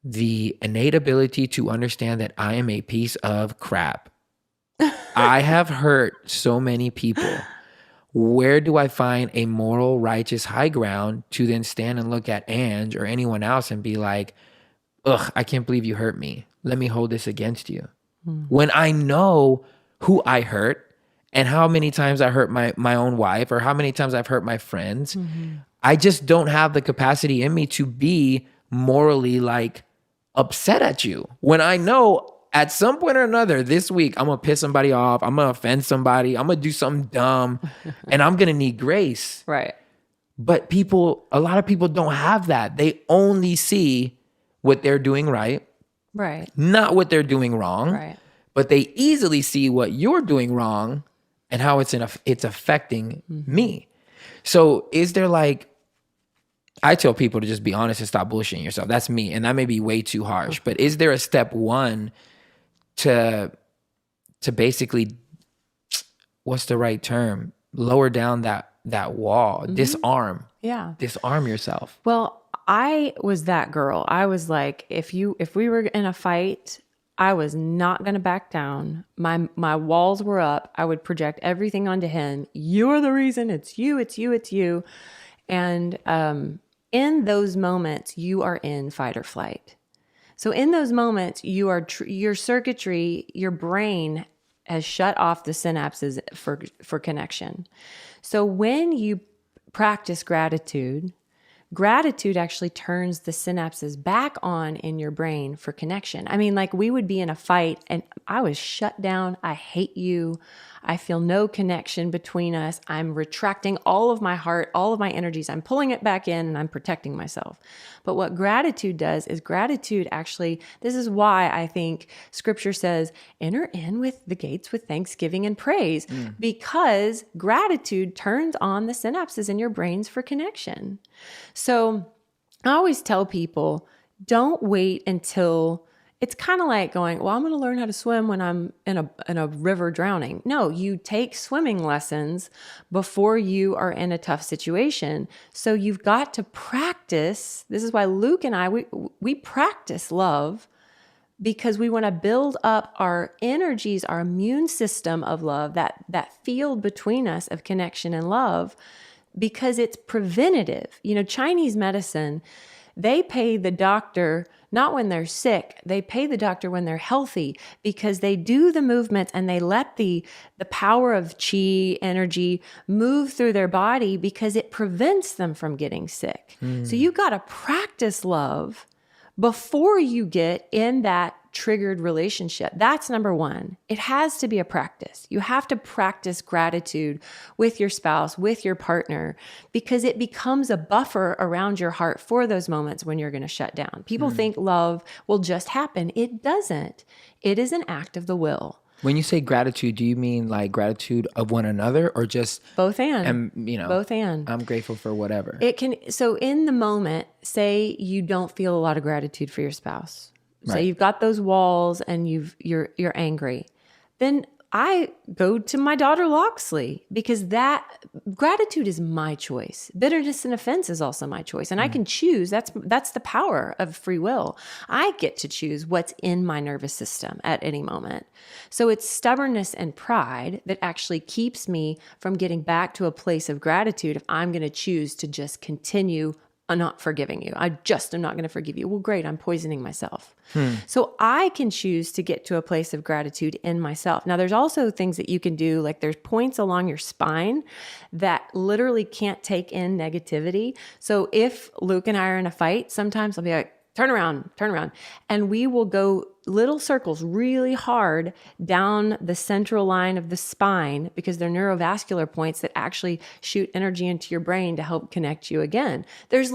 the innate ability to understand that I am a piece of crap. I have hurt so many people. Where do I find a moral, righteous high ground to then stand and look at Ange or anyone else and be like, ugh, I can't believe you hurt me. Let me hold this against you. When I know who I hurt, and how many times I hurt my own wife, or how many times I've hurt my friends, I just don't have the capacity in me to be morally like upset at you. When I know at some point or another this week, I'm gonna piss somebody off, I'm gonna offend somebody, I'm gonna do something dumb, and I'm gonna need grace. Right. But a lot of people don't have that. They only see what they're doing right, not what they're doing wrong. Right. But they easily see what you're doing wrong and how it's affecting me. So is there I tell people to just be honest and stop bullshitting yourself. That's me. And that may be way too harsh, but is there a step one to basically, what's the right term? Lower down that wall, disarm yourself. Well, I was that girl. I was like, if we were in a fight, I was not going to back down. My walls were up. I would project everything onto him. You're the reason. It's you, it's you, it's you. And in those moments, you are in fight or flight. So in those moments, your circuitry, your brain has shut off the synapses for connection. So when you practice gratitude, Gratitude actually turns the synapses back on in your brain for connection. I mean, like we would be in a fight and I was shut down. I hate you. I feel no connection between us. I'm retracting all of my heart, all of my energies. I'm pulling it back in and I'm protecting myself. But what gratitude does is gratitude actually, this is why I think scripture says, enter in with the gates with thanksgiving and praise, because gratitude turns on the synapses in your brains for connection. So I always tell people, don't wait until it's kind of like going, well, I'm going to learn how to swim when I'm in a river drowning. No, you take swimming lessons before you are in a tough situation. So you've got to practice. This is why Luke and I, we practice love because we want to build up our energies, our immune system of love, that field between us of connection and love, because it's preventative. You know, Chinese medicine, they pay the doctor not when they're sick, they pay the doctor when they're healthy, because they do the movements and they let the power of qi energy move through their body because it prevents them from getting sick. So you've got to practice love before you get in that triggered relationship. That's number one. It has to be a practice. You have to practice gratitude with your spouse, with your partner, because it becomes a buffer around your heart for those moments when you're going to shut down. People think love will just happen. It doesn't. It is an act of the will. When you say gratitude, do you mean like gratitude of one another or just both and, both and I'm grateful for whatever? It can. So in the moment, say you don't feel a lot of gratitude for your spouse. Right. Say you've got those walls and you're angry. Then I go to my daughter Loxley, because that gratitude is my choice. Bitterness and offense is also my choice. And I can choose. That's the power of free will. I get to choose what's in my nervous system at any moment. So it's stubbornness and pride that actually keeps me from getting back to a place of gratitude if I'm going to choose to just continue not forgiving you. I just am not going to forgive you. Well, great. I'm poisoning myself. So I can choose to get to a place of gratitude in myself. Now, there's also things that you can do, like there's points along your spine that literally can't take in negativity. So if Luke and I are in a fight, sometimes I'll be like, turn around. And we will go little circles really hard down the central line of the spine, because they're neurovascular points that actually shoot energy into your brain to help connect you again. There's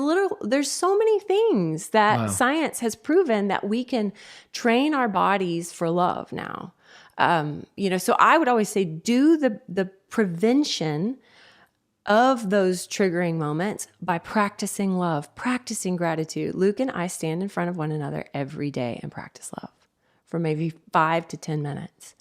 so many things that science has proven that we can train our bodies for love now. So I would always say do the prevention of those triggering moments by practicing love, practicing gratitude. Luke and I stand in front of one another every day and practice love for maybe 5 to 10 minutes.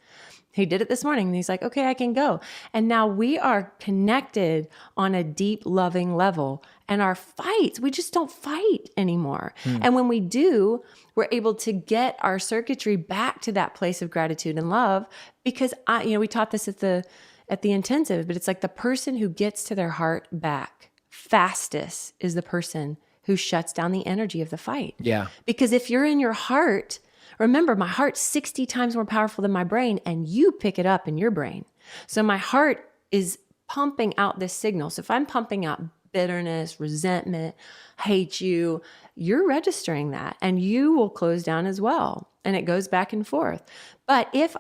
He did it this morning and he's like, okay, I can go. And now we are connected on a deep, loving level. And our fights, we just don't fight anymore. And when we do, we're able to get our circuitry back to that place of gratitude and love, because we taught this at the intensive, but it's like the person who gets to their heart back fastest is the person who shuts down the energy of the fight. Yeah. Because if you're in your heart, remember, my heart's 60 times more powerful than my brain, and you pick it up in your brain. So my heart is pumping out this signal. So if I'm pumping out bitterness, resentment, hate you, you're registering that, and you will close down as well. And it goes back and forth. But if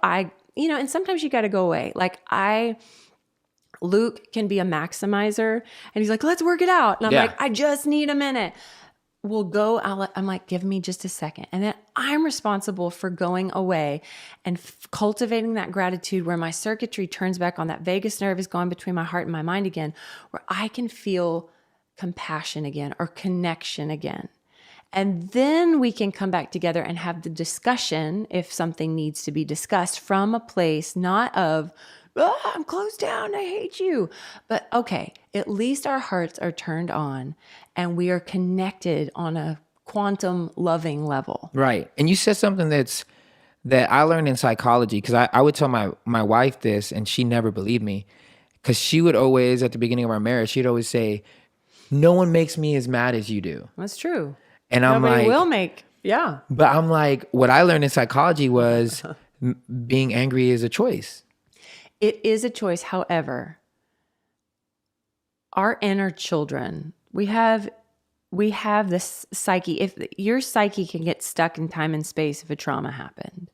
and sometimes you got to go away. Like Luke can be a maximizer, and he's like, let's work it out. And I'm like, I just need a minute. We'll go. I'm like, give me just a second. And then I'm responsible for going away and cultivating that gratitude, where my circuitry turns back on. That vagus nerve is going between my heart and my mind again, where I can feel compassion again or connection again. And then we can come back together and have the discussion if something needs to be discussed from a place not of, I'm closed down, I hate you. But okay, at least our hearts are turned on and we are connected on a quantum loving level. Right. And you said something that I learned in psychology, because I would tell my wife this and she never believed me, because she would always, at the beginning of our marriage, she'd always say, no one makes me as mad as you do. That's true. And Nobody will make. But I'm like, what I learned in psychology was being angry is a choice. It is a choice. However, our inner children, we have we have this psyche. If your psyche can get stuck in time and space if a trauma happened.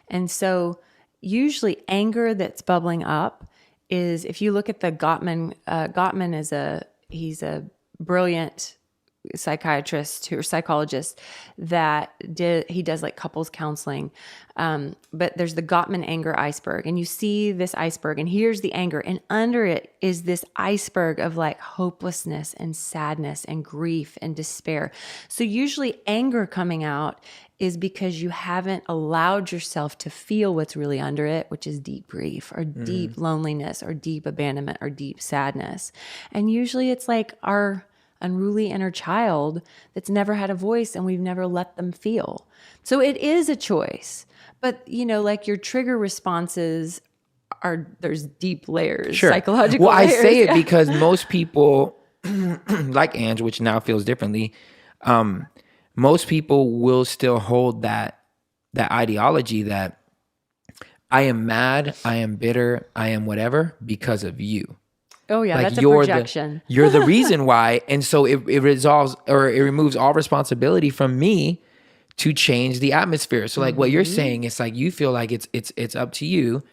And so usually anger that's bubbling up is, if you look at the Gottman is he's a brilliant psychiatrist or psychologist that he does like couples counseling. But there's the Gottman anger iceberg, and you see this iceberg, and here's the anger, and under it is this iceberg of like hopelessness and sadness and grief and despair. So usually anger coming out is because you haven't allowed yourself to feel what's really under it, which is deep grief or deep loneliness or deep abandonment or deep sadness. And usually it's like our unruly inner child that's never had a voice and we've never let them feel. So it is a choice. But, like your trigger responses there's deep layers, psychological layers. I say it because most people, like Ange, which now feels differently, most people will still hold that ideology that I am mad, I am bitter, I am whatever because of you. Oh yeah, like that's a projection. You're the reason why. And so it resolves, or it removes all responsibility from me to change the atmosphere. So like what you're saying, it's like you feel like it's up to you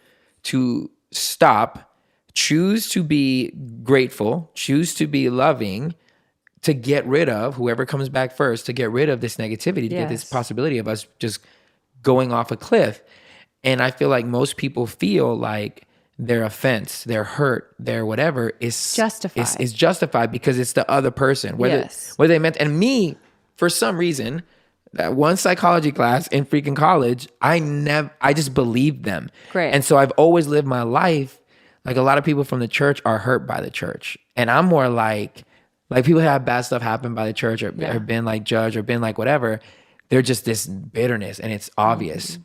to stop, choose to be grateful, choose to be loving, to get rid of whoever comes back first, to get rid of this negativity, to get this possibility of us just going off a cliff. And I feel like most people feel like their offense, their hurt, their whatever is justified. Is justified because it's the other person. Whether they meant, and me, for some reason, that one psychology class in freaking college, I just believed them. Great. And so I've always lived my life like a lot of people from the church are hurt by the church. And I'm more like people have bad stuff happen by the church or been like judged or been like whatever. They're just this bitterness and it's obvious.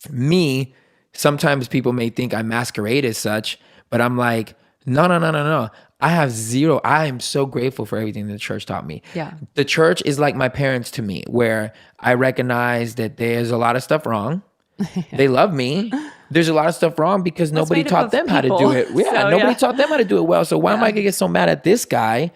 Me, sometimes people may think I masquerade as such, but I'm like, no. I have zero. I am so grateful for everything that the church taught me. Yeah. The church is like my parents to me, where I recognize that there's a lot of stuff wrong. They love me. There's a lot of stuff wrong because nobody taught them how to do it. Yeah, nobody taught them how to do it well. So why am I gonna get so mad at this guy,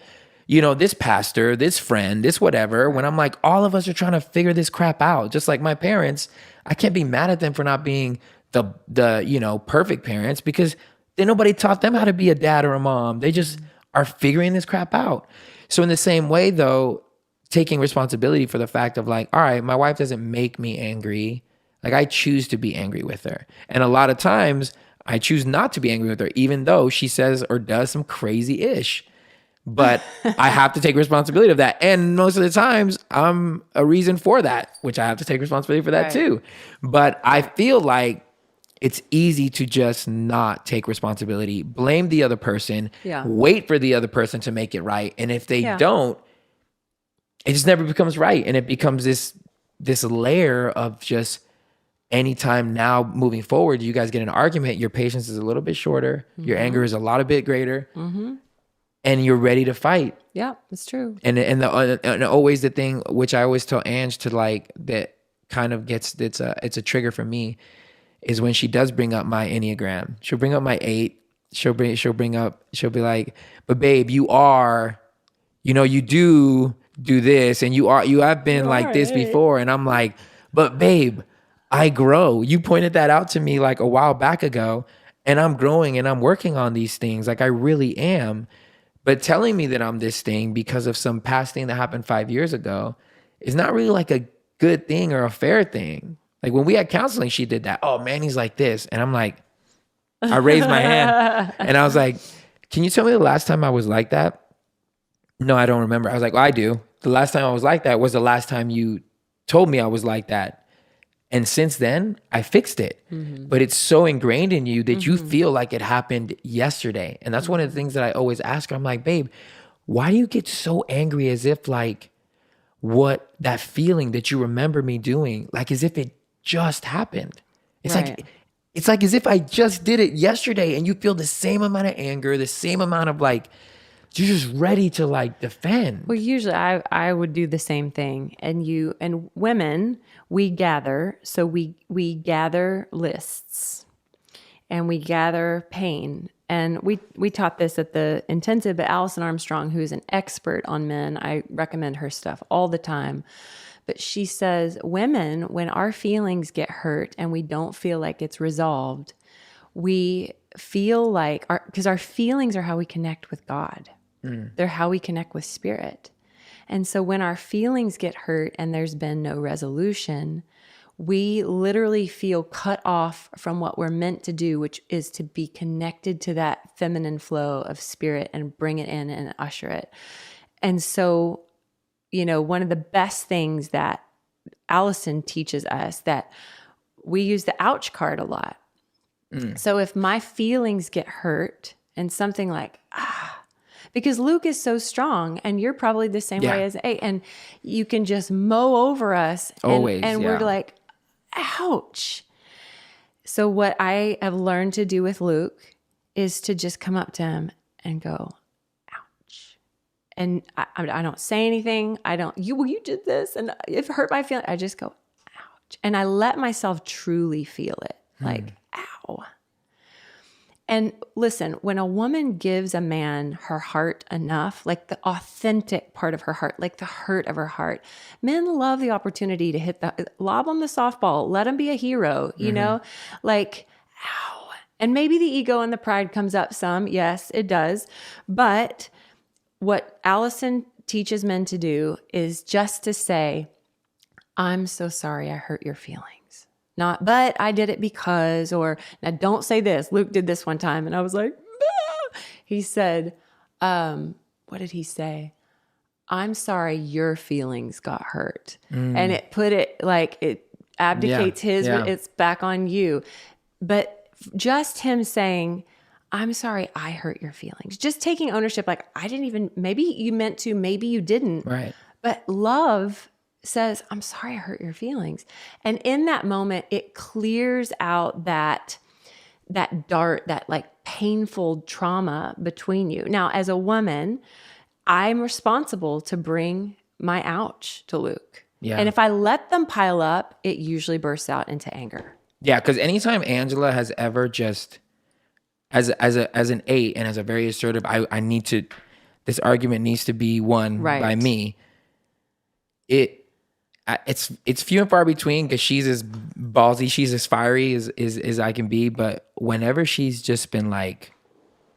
this pastor, this friend, this whatever, when I'm like, all of us are trying to figure this crap out. Just like my parents, I can't be mad at them for not being the perfect parents because then nobody taught them how to be a dad or a mom. They just are figuring this crap out. So in the same way though, taking responsibility for the fact of like, all right, my wife doesn't make me angry. Like I choose to be angry with her. And a lot of times I choose not to be angry with her, even though she says or does some crazy ish. But I have to take responsibility of that. And most of the times I'm a reason for that, which I have to take responsibility for that too. But I feel like it's easy to just not take responsibility, blame the other person, wait for the other person to make it right. And if they don't, it just never becomes right. And it becomes this layer of just anytime now moving forward, you guys get in an argument, your patience is a little bit shorter, your anger is a lot a bit greater, and you're ready to fight. Yeah, it's true. And always the thing, which I always tell Ange to like, that kind of gets, it's a trigger for me, is when she does bring up my Enneagram. She'll bring up my 8. She'll be like, but babe, you are, you do this and you have been like this before. And I'm like, but babe, I grow. You pointed that out to me like a while back ago and I'm growing and I'm working on these things. Like I really am. But telling me that I'm this thing because of some past thing that happened 5 years ago is not really like a good thing or a fair thing. Like when we had counseling, she did that. Oh man, he's like this. And I'm like, I raised my hand and I was like, can you tell me the last time I was like that? No, I don't remember. I was like, well, I do. The last time I was like that was the last time you told me I was like that. And since then, I fixed it. But it's so ingrained in you that you feel like it happened yesterday. And that's one of the things that I always ask her. I'm like, babe, why do you get so angry as if like what that feeling that you remember me doing, like as if it just happened? It's like as if I just did it yesterday and you feel the same amount of anger, the same amount of like, you're just ready to like defend. Well, usually I would do the same thing. And women, we gather. So we gather lists and we gather pain And we taught this at the intensive, but Allison Armstrong, who's an expert on men, I recommend her stuff all the time. But she says, women, when our feelings get hurt and we don't feel like it's resolved, we feel like, because our feelings are how we connect with God. They're how we connect with spirit. And so when our feelings get hurt and there's been no resolution, we literally feel cut off from what we're meant to do, which is to be connected to that feminine flow of spirit and bring it in and usher it. And so, you know, one of the best things that Allison teaches us, that we use the ouch card a lot. So if my feelings get hurt and something like, because Luke is so strong and you're probably the same way as A, and you can just mow over us and we're like, ouch. So what I have learned to do with Luke is to just come up to him and go, ouch. And I don't say anything. You did this and it hurt my feeling. I just go, ouch. And I let myself truly feel it. Like, ow. And listen, when a woman gives a man her heart enough, like the authentic part of her heart, like the hurt of her heart, men love the opportunity to lob them the softball, let him be a hero, you know, like, ow. And maybe the ego and the pride comes up some. Yes, it does. But what Allison teaches men to do is just to say, I'm so sorry I hurt your feelings. Not, but I did it because, or now don't say this. Luke did this one time and I was like, ah! He said, what did he say? I'm sorry your feelings got hurt. And it put it like, it abdicates it's back on you. But just him saying, I'm sorry I hurt your feelings. Just taking ownership, like I didn't even, maybe you meant to, maybe you didn't. Right. But love says, I'm sorry I hurt your feelings. And in that moment, it clears out that dart, that like painful trauma between you. Now, as a woman, I'm responsible to bring my ouch to Luke. Yeah. And if I let them pile up, it usually bursts out into anger. Yeah, because anytime Angela has ever just, as an 8 and as a very assertive, I need to, this argument needs to be won by me. It's few and far between because she's as ballsy, she's as fiery as I can be. But whenever she's just been like,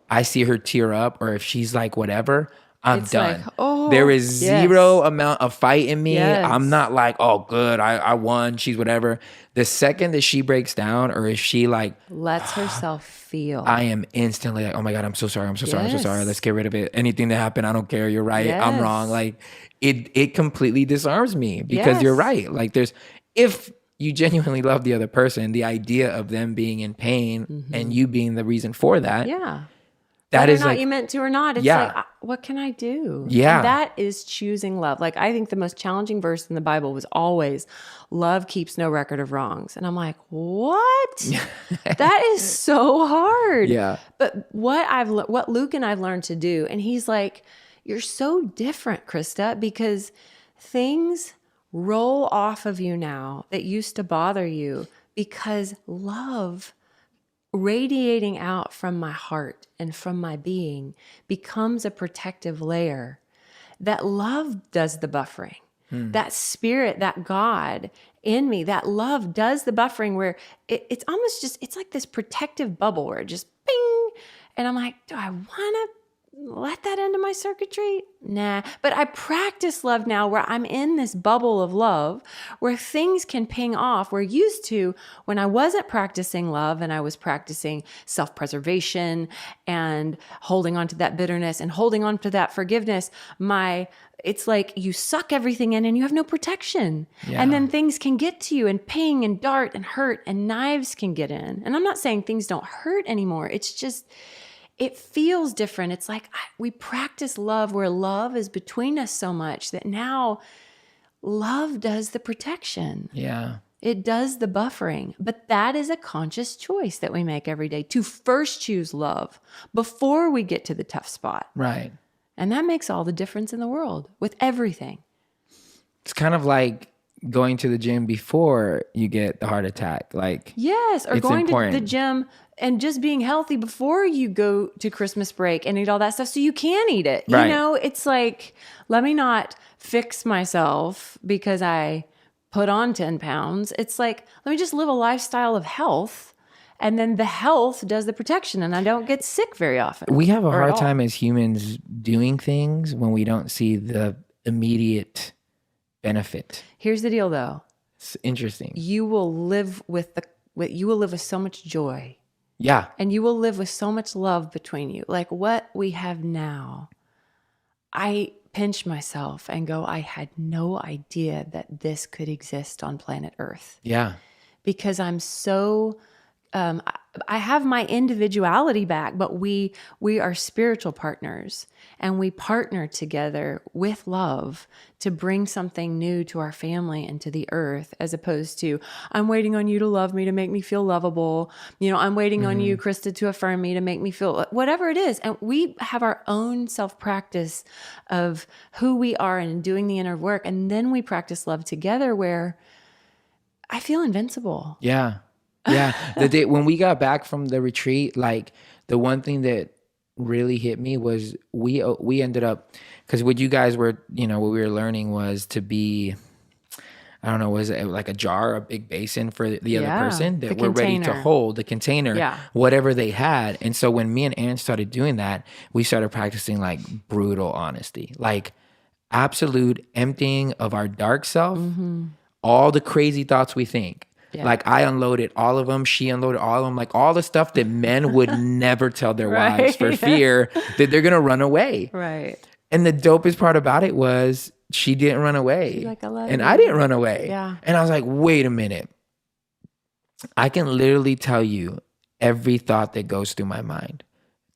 I see her tear up, or if she's like whatever, I'm done. Like, there is zero amount of fight in me. Yes. I'm not like, oh, good, I won. She's whatever. The second that she breaks down, or if she like lets herself feel, I am instantly like, oh my God, I'm so sorry. I'm so sorry. I'm so sorry. Let's get rid of it. Anything that happened, I don't care. You're right. I'm wrong. Like it completely disarms me because you're right. Like if you genuinely love the other person, the idea of them being in pain and you being the reason for that. Yeah. That Whether is or not like, you meant to or not, it's like, what can I do? Yeah. And that is choosing love. Like, I think the most challenging verse in the Bible was always, love keeps no record of wrongs. And I'm like, what? That is so hard. Yeah. But what Luke and I've learned to do, and he's like, you're so different, Christa, because things roll off of you now that used to bother you because love radiating out from my heart and from my being becomes a protective layer. That love does the buffering. That spirit, that God in me, that love does the buffering where it's almost just, it's like this protective bubble where it just bing. And I'm like, do I want to let that into my circuitry? Nah. But I practice love now where I'm in this bubble of love where things can ping off. We're used to when I wasn't practicing love and I was practicing self-preservation and holding on to that bitterness and holding on to that forgiveness. It's like you suck everything in and you have no protection. Yeah. And then things can get to you and ping and dart and hurt and knives can get in. And I'm not saying things don't hurt anymore. It's just, it feels different. It's like we practice love where love is between us so much that now love does the protection. Yeah. It does the buffering. But that is a conscious choice that we make every day to first choose love before we get to the tough spot. Right. And that makes all the difference in the world with everything. It's kind of like going to the gym before you get the heart attack. Like, yes, or it's going important. to the gym and just being healthy before you go to Christmas break and eat all that stuff so you can eat it. Right. You know, it's like, let me not fix myself because I put on 10 pounds. It's like, let me just live a lifestyle of health. And then the health does the protection and I don't get sick very often. We have a or at hard all. time as humans doing things when we don't see the immediate benefit. Here's the deal though. It's interesting. You will live with you will live with so much joy. Yeah. And you will live with so much love between you. Like what we have now, I pinch myself and go, I had no idea that this could exist on planet Earth. Yeah. Because I'm so, I have my individuality back, but we are spiritual partners and we partner together with love to bring something new to our family and to the earth, as opposed to, I'm waiting on you to love me, to make me feel lovable. You know, I'm waiting on you, Christa, to affirm me, to make me feel whatever it is. And we have our own self-practice of who we are and doing the inner work. And then we practice love together where I feel invincible. Yeah. Yeah. The day when we got back from the retreat, like the one thing that really hit me was we ended up, because what you guys were, you know, what we were learning was to be, I don't know, was it like a jar, a big basin for the other person that we're ready to hold, the container, whatever they had. And so when me and Ann started doing that, we started practicing like brutal honesty, like absolute emptying of our dark self, all the crazy thoughts we think. Like I unloaded all of them. She unloaded all of them. Like all the stuff that men would never tell their wives for fear that they're going to run away. Right. And the dopest part about it was she didn't run away. Like, I love and you. I didn't run away. Yeah. And I was like, wait a minute. I can literally tell you every thought that goes through my mind.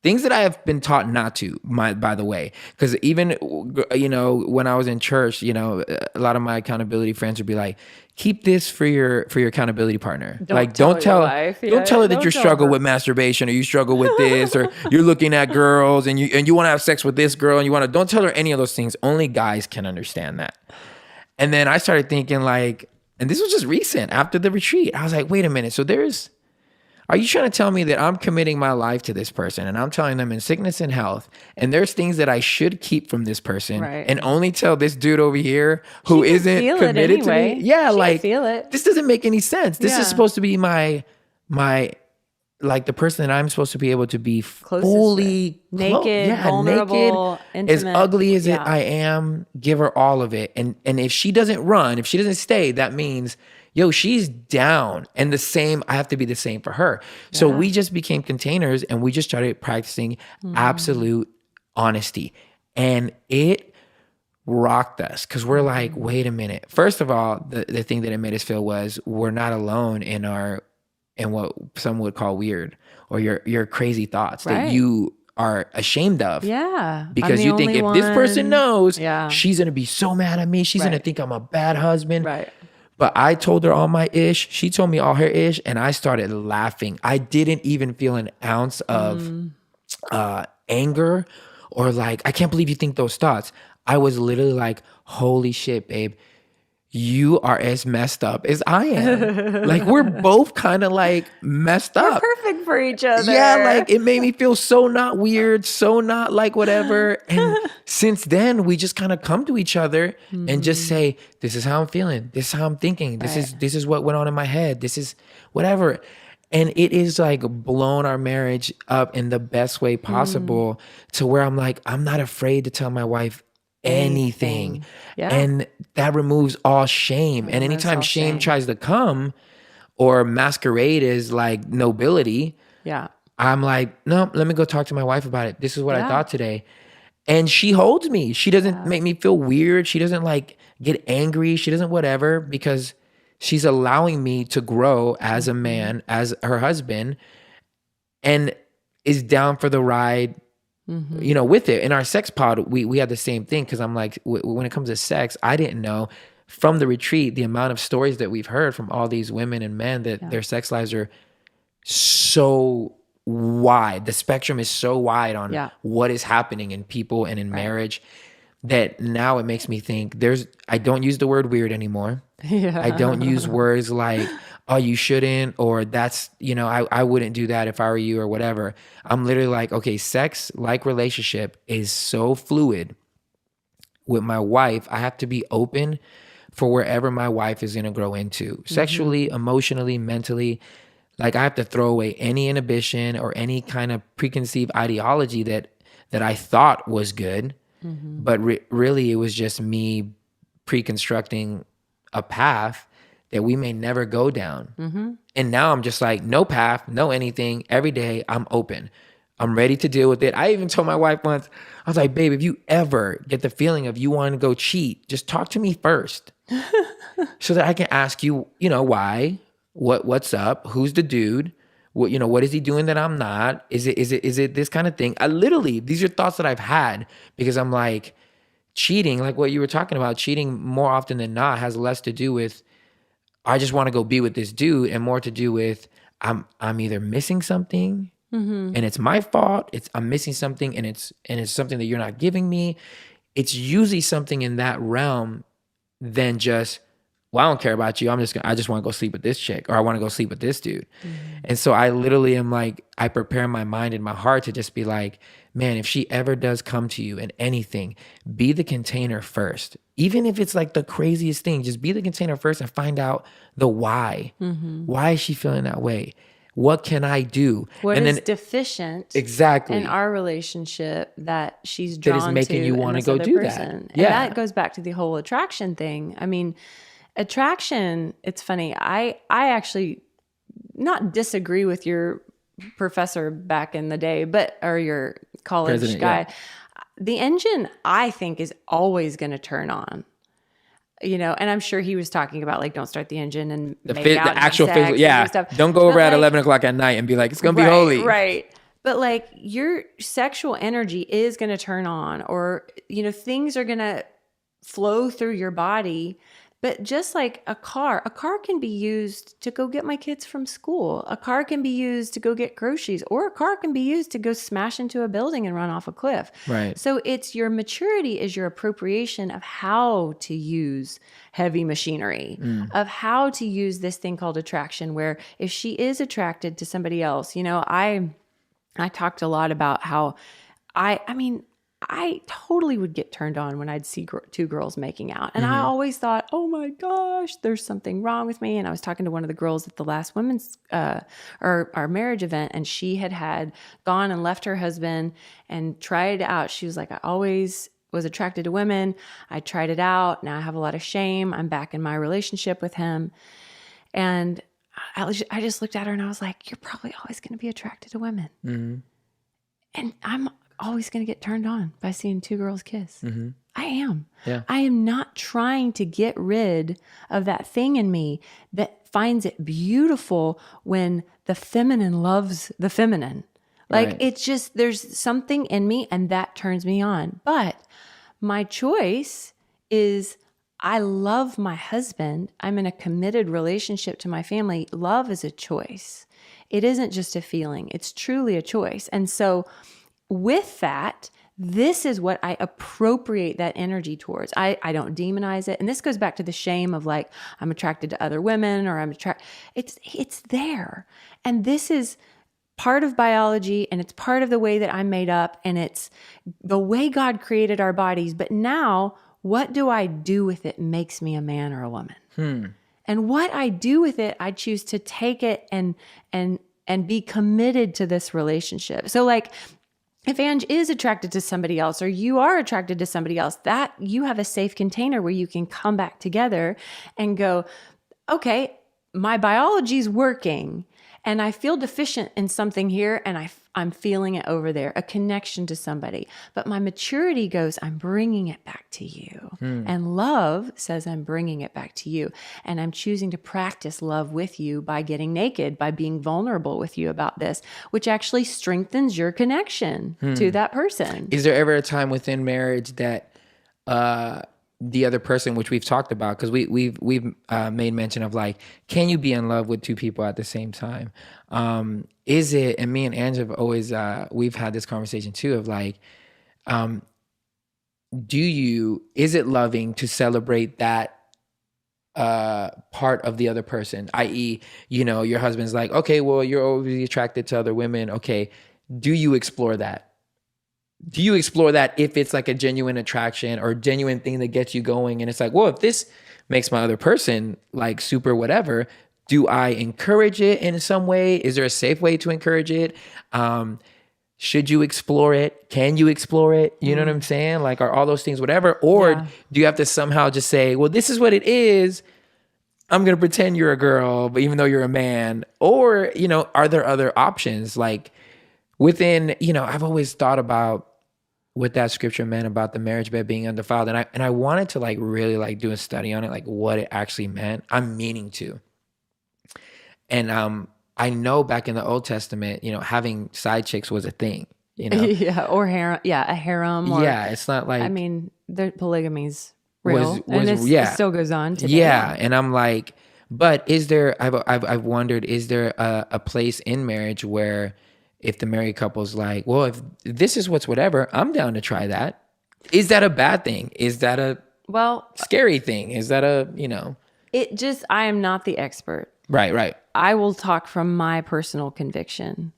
Things that I have been taught not to, by the way, because even, you know, when I was in church, you know, a lot of my accountability friends would be like, keep this for your accountability partner. Don't tell her that you struggle with masturbation or you struggle with this or you're looking at girls and you want to have sex with this girl and don't tell her any of those things. Only guys can understand that. And then I started thinking like, and this was just recent after the retreat, I was like, wait a minute. So are you trying to tell me that I'm committing my life to this person and I'm telling them in sickness and health and there's things that I should keep from this person and only tell this dude over here who isn't committed to me? Yeah, like feel it. This doesn't make any sense. This is supposed to be my like the person that I'm supposed to be able to be fully naked, vulnerable, intimate. As ugly as I am, give her all of it. And if she doesn't run, if she doesn't stay, that means she's down. And I have to be the same for her. So we just became containers and we just started practicing absolute honesty. And it rocked us because we're like, wait a minute. First of all, the thing that it made us feel was we're not alone in what some would call weird or your crazy thoughts that you are ashamed of. Yeah. Because you think if this person knows, she's going to be so mad at me. She's going to think I'm a bad husband. Right. But I told her all my ish. She told me all her ish. And I started laughing. I didn't even feel an ounce of anger or like, I can't believe you think those thoughts. I was literally like, holy shit, babe. You are as messed up as I am. Like we're both kind of like messed up. We're perfect for each other. Yeah, like it made me feel so not weird, so not like whatever. And since then, we just kind of come to each other and just say, "This is how I'm feeling. This is how I'm thinking. This is what went on in my head. This is whatever." And it is like blown our marriage up in the best way possible to where I'm like, I'm not afraid to tell my wife anything. And that removes all shame. And anytime shame tries to come or masquerade as like nobility, I'm like, no, let me go talk to my wife about it. This is what I thought today. And she holds me. She doesn't make me feel weird. She doesn't like get angry. She doesn't whatever, because she's allowing me to grow as a man, as her husband, and is down for the ride. You know, with it. In our sex pod, we had the same thing because I'm like, when it comes to sex, I didn't know from the retreat the amount of stories that we've heard from all these women and men that their sex lives are so wide. The spectrum is so wide on what is happening in people and in marriage. that now it makes me think I don't use the word weird anymore. Yeah. I don't use words like, oh, you shouldn't, or that's, I wouldn't do that if I were you or whatever. I'm literally like, okay, sex, like relationship, is so fluid. With my wife, I have to be open for wherever my wife is going to grow into, sexually, emotionally, mentally. Like I have to throw away any inhibition or any kind of preconceived ideology that I thought was good. But really it was just me pre-constructing a path that we may never go down. And now I'm just like, no path, no anything. Every day I'm open. I'm ready to deal with it. I even told my wife once, I was like, babe, if you ever get the feeling of you want to go cheat, just talk to me first so that I can ask you, why, what's up, who's the dude, what is he doing that I'm not? Is it this kind of thing? These are thoughts that I've had because I'm like, cheating, like what you were talking about, cheating more often than not has less to do with I just want to go be with this dude and more to do with I'm either missing something and it's my fault. I'm missing something and it's something that you're not giving me. It's usually something in that realm than just, well, I don't care about you. I just want to go sleep with this chick or I want to go sleep with this dude. And so I literally am like, I prepare my mind and my heart to just be like, man, if she ever does come to you in anything, be the container first. Even if it's like the craziest thing, just be the container first and find out the why. Why is she feeling that way? What can I do? What and is then, deficient exactly in our relationship that she's drawn that is making to you want to go do person. that? And that goes back to the whole attraction thing. I mean, attraction, it's funny. I actually not disagree with your professor back in the day, or your college President, guy. yeah. The engine, I think, is always going to turn on. And I'm sure he was talking about like, don't start the engine and make out the actual and sex physical, yeah. and stuff. Don't go over But at like, 11 o'clock at night and be like, it's going to be holy. Right. But like your sexual energy is going to turn on, or, things are going to flow through your body. But just like a car can be used to go get my kids from school. A car can be used to go get groceries, or a car can be used to go smash into a building and run off a cliff. Right. So it's your maturity is your appropriation of how to use heavy machinery, of how to use this thing called attraction, where if she is attracted to somebody else, I talked a lot about how I totally would get turned on when I'd see two girls making out. And I always thought, oh my gosh, there's something wrong with me. And I was talking to one of the girls at the last women's, or our marriage event, and she had gone and left her husband and tried it out. She was like, I always was attracted to women. I tried it out. Now I have a lot of shame. I'm back in my relationship with him. And I just looked at her and I was like, you're probably always going to be attracted to women. And I'm always going to get turned on by seeing two girls kiss. I am. Yeah. I am not trying to get rid of that thing in me that finds it beautiful when the feminine loves the feminine. Like Right. it's just, there's something in me and that turns me on. But my choice is I love my husband. I'm in a committed relationship to my family. Love is a choice. It isn't just a feeling. It's truly a choice. And so with that, this is what I appropriate that energy towards. I don't demonize it. And this goes back to the shame of like, I'm attracted to other women or I'm attracted. It's there. And this is part of biology and it's part of the way that I'm made up and it's the way God created our bodies. But now what do I do with it makes me a man or a woman. And what I do with it, I choose to take it and be committed to this relationship. So like, if Ange is attracted to somebody else or you are attracted to somebody else, that you have a safe container where you can come back together and go, okay, my biology's working and I feel deficient in something here and I'm feeling it over there, a connection to somebody. But my maturity goes, I'm bringing it back to you. And love says, I'm bringing it back to you. And I'm choosing to practice love with you by getting naked, by being vulnerable with you about this, which actually strengthens your connection to that person. Is there ever a time within marriage that the other person, which we've talked about, because we've made mention of like, can you be in love with two people at the same time? Is it, and me and Ange have always, we've had this conversation too of like, is it loving to celebrate that part of the other person, i.e., your husband's like, okay, well, you're overly attracted to other women. Okay. Do you explore that? Do you explore that if it's like a genuine attraction or genuine thing that gets you going? And it's like, well, if this makes my other person like super whatever, do I encourage it in some way? Is there a safe way to encourage it? Should you explore it? Can you explore it? You know what I'm saying? Like, are all those things whatever? Or do you have to somehow just say, well, this is what it is. I'm going to pretend you're a girl, but even though you're a man. Or, are there other options? Like within, I've always thought about what that scripture meant about the marriage bed being undefiled. And I wanted to like really like do a study on it, like what it actually meant. I'm meaning to. And I know back in the Old Testament, having side chicks was a thing, Yeah, or harem. Yeah, a harem. Or, yeah, it's not like... I mean, polygamy's real. Was it still goes on today. Yeah, and I'm like, but is there... I've wondered, is there a place in marriage where if the married couple's like, well, if this is what's whatever, I'm down to try that. Is that a bad thing? Is that a scary thing? Is that a, I am not the expert. Right. I will talk from my personal conviction.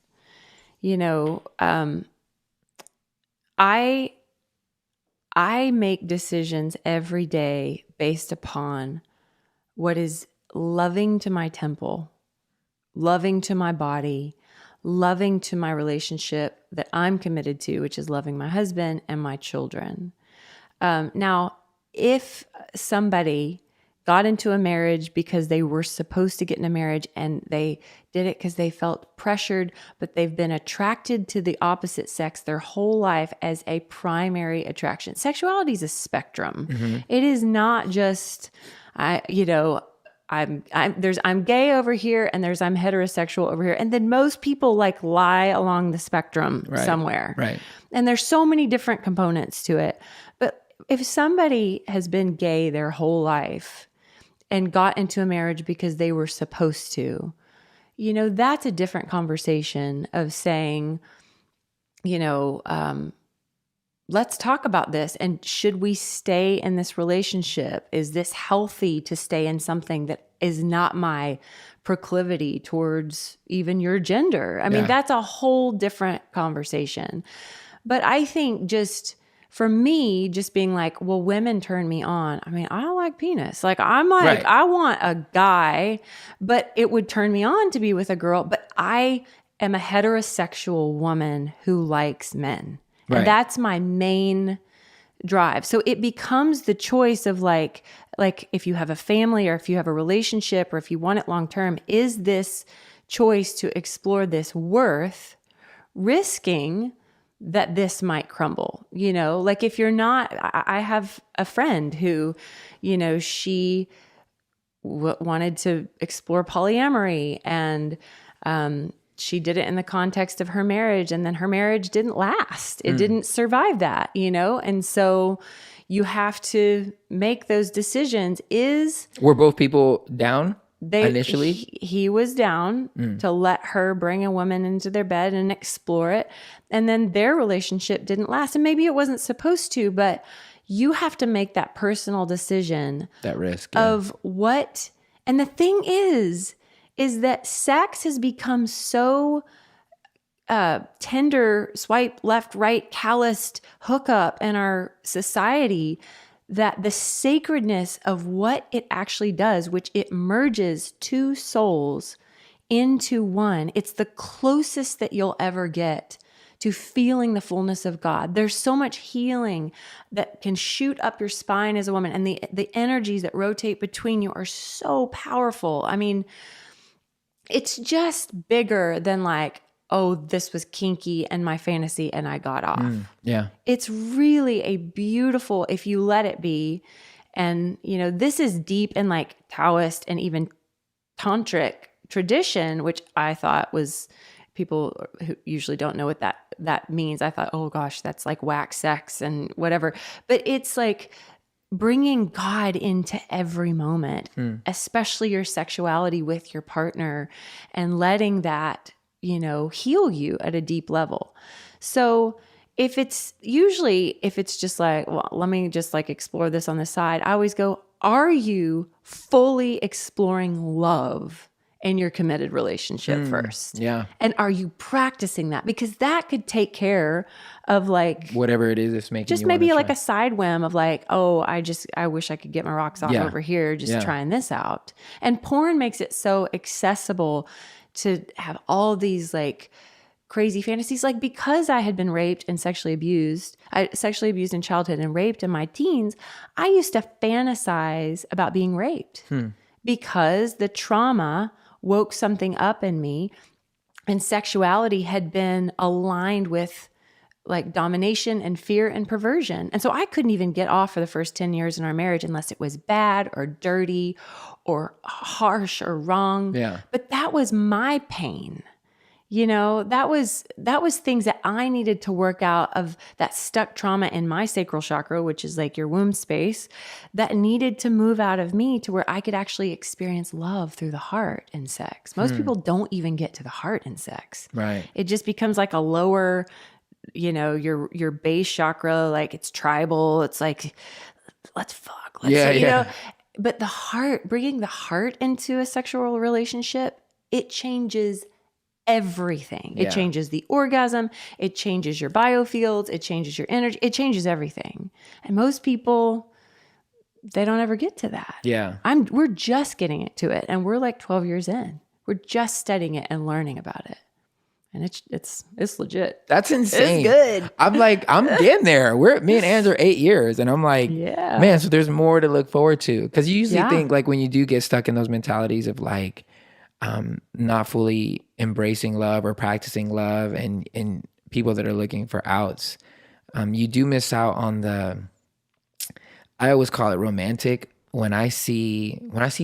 I make decisions every day based upon what is loving to my temple, loving to my body, loving to my relationship that I'm committed to, which is loving my husband and my children. Now, if somebody got into a marriage because they were supposed to get in a marriage and they did it because they felt pressured, but they've been attracted to the opposite sex their whole life as a primary attraction. Sexuality is a spectrum. Mm-hmm. It is not just, I'm gay over here and I'm heterosexual over here. And then most people like lie along the spectrum somewhere. Right. And there's so many different components to it. But if somebody has been gay their whole life and got into a marriage because they were supposed to, that's a different conversation of saying, let's talk about this. And should we stay in this relationship? Is this healthy to stay in something that is not my proclivity towards even your gender? I mean, that's a whole different conversation. But I think for me, just being like, well, women turn me on. I mean, I don't like penis. Like, I'm like, I want a guy, but it would turn me on to be with a girl. But I am a heterosexual woman who likes men. Right. And that's my main drive. So it becomes the choice of like if you have a family or if you have a relationship or if you want it long term, is this choice to explore this worth risking that this might crumble? Like if you're not, I have a friend who, she wanted to explore polyamory and she did it in the context of her marriage, and then her marriage didn't last. It didn't survive that, and so you have to make those decisions. Were both people down? Initially, he was down to let her bring a woman into their bed and explore it. And then their relationship didn't last. And maybe it wasn't supposed to, but you have to make that personal decision. That risk. Of what. And the thing is that sex has become so tender, swipe left, right, calloused hookup in our society that the sacredness of what it actually does, which it merges two souls into one, it's the closest that you'll ever get to feeling the fullness of God. There's so much healing that can shoot up your spine as a woman, and the energies that rotate between you are so powerful. I mean, it's just bigger than like, oh, this was kinky and my fantasy and I got off. Yeah. It's really a beautiful, if you let it be. And, this is deep in like Taoist and even tantric tradition, which I thought was, people who usually don't know what that means. I thought, oh gosh, that's like whack sex and whatever. But it's like bringing God into every moment, especially your sexuality with your partner, and letting that heal you at a deep level. So if it's just like, well, let me just like explore this on the side, I always go, are you fully exploring love in your committed relationship first? Yeah. And are you practicing that? Because that could take care of like whatever it is that's making just you maybe wanna like try. a side whim of like, oh, I wish I could get my rocks off Yeah. over here, just Yeah. trying this out. And porn makes it so accessible to have all these like crazy fantasies. Like because I had been raped and sexually abused in childhood and raped in my teens, I used to fantasize about being raped because the trauma woke something up in me, and sexuality had been aligned with like domination and fear and perversion. And so I couldn't even get off for the first 10 years in our marriage unless it was bad or dirty or harsh or wrong. Yeah. But that was my pain. You know, that was things that I needed to work out of that stuck trauma in my sacral chakra, which is like your womb space, that needed to move out of me to where I could actually experience love through the heart in sex. Most people don't even get to the heart in sex. Right. It just becomes like a lower, you know, your base chakra, like it's tribal. It's like, let's fuck. Let's, you know, but the heart, bringing the heart into a sexual relationship, it changes everything. It changes the orgasm. It changes your biofields. It changes your energy. It changes everything. And most people, they don't ever get to that. Yeah. We're just getting it to it. And we're like 12 years in. We're just studying it and learning about it. And it's legit. That's insane. It's good. I'm getting there. Me and Ange are 8 years, and I'm like, man, so there's more to look forward to. Because you usually think like when you do get stuck in those mentalities of like not fully embracing love or practicing love, and people that are looking for outs, you do miss out on I always call it romantic. When I see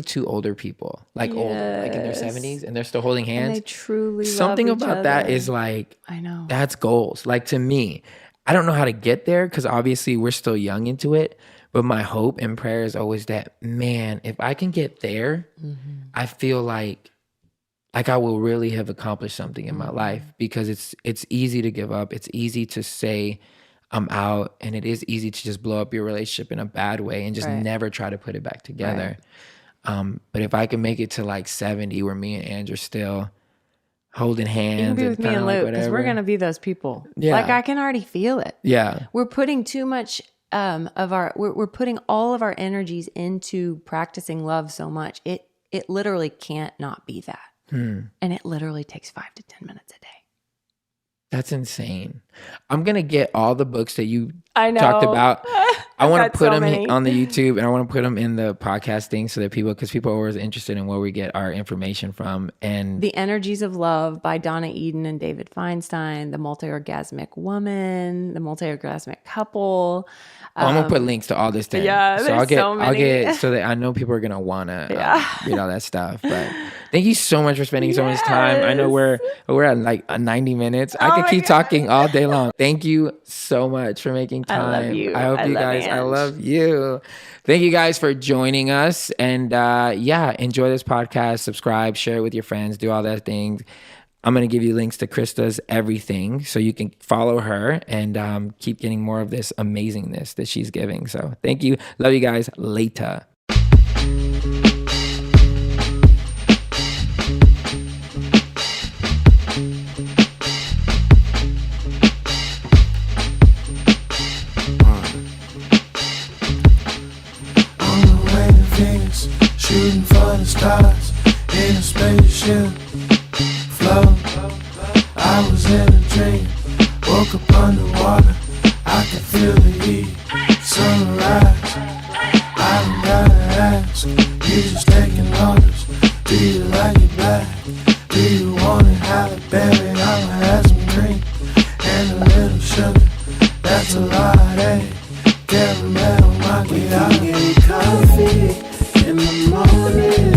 two older people, like older, like in their 70s, and they're still holding hands, And they truly something love each about that other. is like, I know. that's goals. Like to me, I don't know how to get there because obviously we're still young into it. But my hope and prayer is always that, man, if I can get there, I feel like I will really have accomplished something in my life, because it's easy to give up. It's easy to say I'm out, and it is easy to just blow up your relationship in a bad way and just never try to put it back together. But if I can make it to like 70 where me and Ange are still holding hands, You can be with me and like Luke, because we're going to be those people. Yeah. Like I can already feel it. Yeah. We're putting too much we're putting all of our energies into practicing love so much. It literally can't not be that. And it literally takes 5 to 10 minutes a day. That's insane. I'm going to get all the books that you I know. talked about. I want to got put so them many. on the YouTube, and I want to put them in the podcast thing so that because people are always interested in where we get our information from. And The Energies of Love by Donna Eden and David Feinstein, The Multi-Orgasmic Woman, The Multi-Orgasmic Couple. I'm going to put links to all this thing. Yeah, so there's so I'll many. get so that I know people are going to want to read all that stuff. But thank you so much for spending so much time. I know we're at like 90 minutes. I could keep talking all day long. Thank you so much for making time. I love you. I hope you love guys, I Ange. love you. Thank you guys for joining us. And enjoy this podcast, subscribe, share it with your friends, do all that things. I'm going to give you links to Christa's everything so you can follow her and keep getting more of this amazingness that she's giving. So thank you. Love you guys. Later. On the way to Venus, shooting for the stars in a spaceship. Float, I was in a dream, woke up underwater, I could feel the heat, sunrise. I don't gotta ask, you just taking orders. Do you like it black? Do you want it habanero? I'ma have some green and a little sugar, that's a lot, eh? Caramel macchiato. We can get coffee in the morning.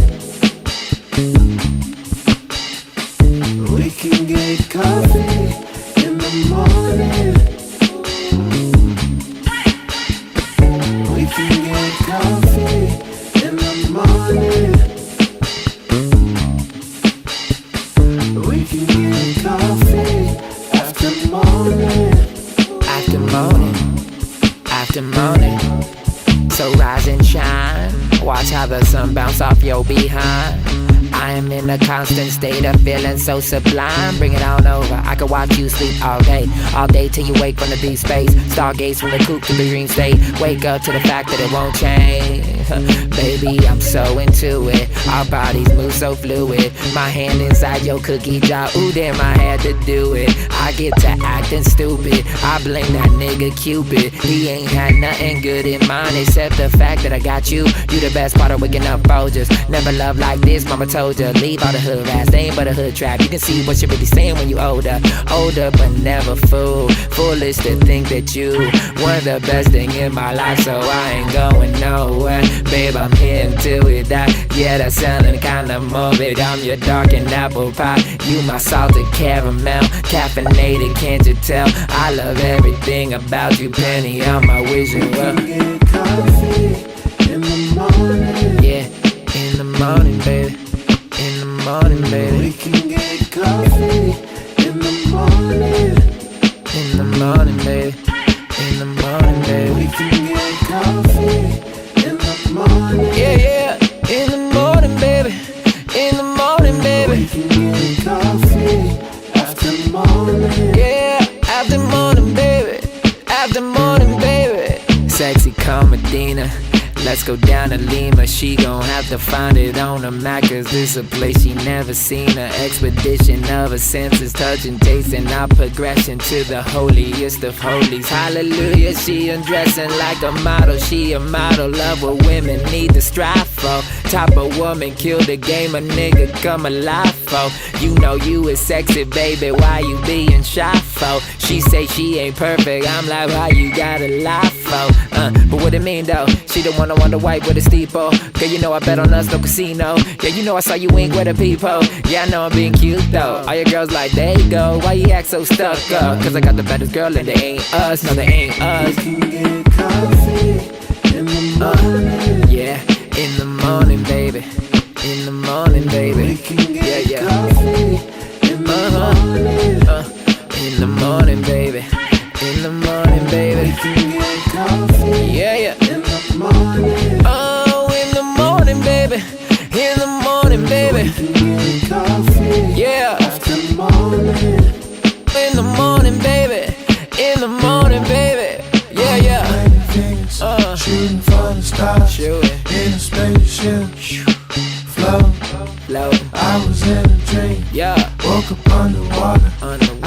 We can get coffee in the morning. We can get coffee in the morning. We can get coffee after morning. I so behind. I am in a constant state of feeling so sublime. Bring it on over, I can watch you sleep all day till you wake from the deep space. Stargaze from the coop to the dream state. Wake up to the fact that it won't change. Baby, I'm so into it. Our bodies move so fluid. My hand inside your cookie jar. Ooh, damn, I had to do it. I get to acting stupid. I blame that nigga Cupid. He ain't had nothing good in mind except the fact that I got you. You the best part of waking up Folgers. Never loved like this, mama told ya. Leave all the hood rats, they ain't but a hood trap. You can see what you're really saying when you older. Older but never fool. Foolish to think that you were the best thing in my life, so I ain't going nowhere. Babe, I'm here until we die. Yeah, that's sounding kinda morbid. I'm your dark and apple pie. You my salted caramel. Caffeinated, can't you tell? I love everything about you, Penny. I'm my vision. Well, Get coffee in the morning. yeah, in the morning, baby. In the morning, baby. We can get coffee in the morning. In the morning, baby. In the morning, baby. We can get coffee in the morning. Yeah, yeah. In the morning, baby. In the morning, We baby. can get coffee after morning. Yeah, after morning, baby. After morning, baby. Sexy Medina. Let's go down to Lima. She gon' have to find it on a map, cause this a place she never seen. An expedition of her senses, touching, tasting our progression to the holiest of holies. Hallelujah, she undressing like a model. She a model of what women need to strive for. Top a woman, kill the game, a nigga come alive for. You know you is sexy, baby, why you being shy for? She say she ain't perfect, I'm like, why you gotta lie for? But what it mean though? She the one I wonder white with a steeple. Girl, you know I bet on us, no casino. Yeah, you know I saw you wink with a peephole. Yeah, I know I'm being cute though. All your girls like, there you go, why you act so stuck up? Cause I got the baddest girl and they ain't us, no they ain't us. We can get coffee in the morning. Yeah, in the morning, baby. In the morning, baby. We can get Yeah, yeah. coffee in the morning. In the morning, baby. In the morning, baby. We can get coffee Yeah, yeah. in the morning. Oh, in the morning, baby. In the morning, baby. We can get coffee Yeah. after morning. In the morning, baby. In the morning, baby. Yeah, yeah. Playing things, shooting for the stars. Shoot it. In a spaceship, float. Low. I was in a dream, Yeah. woke up underwater. On the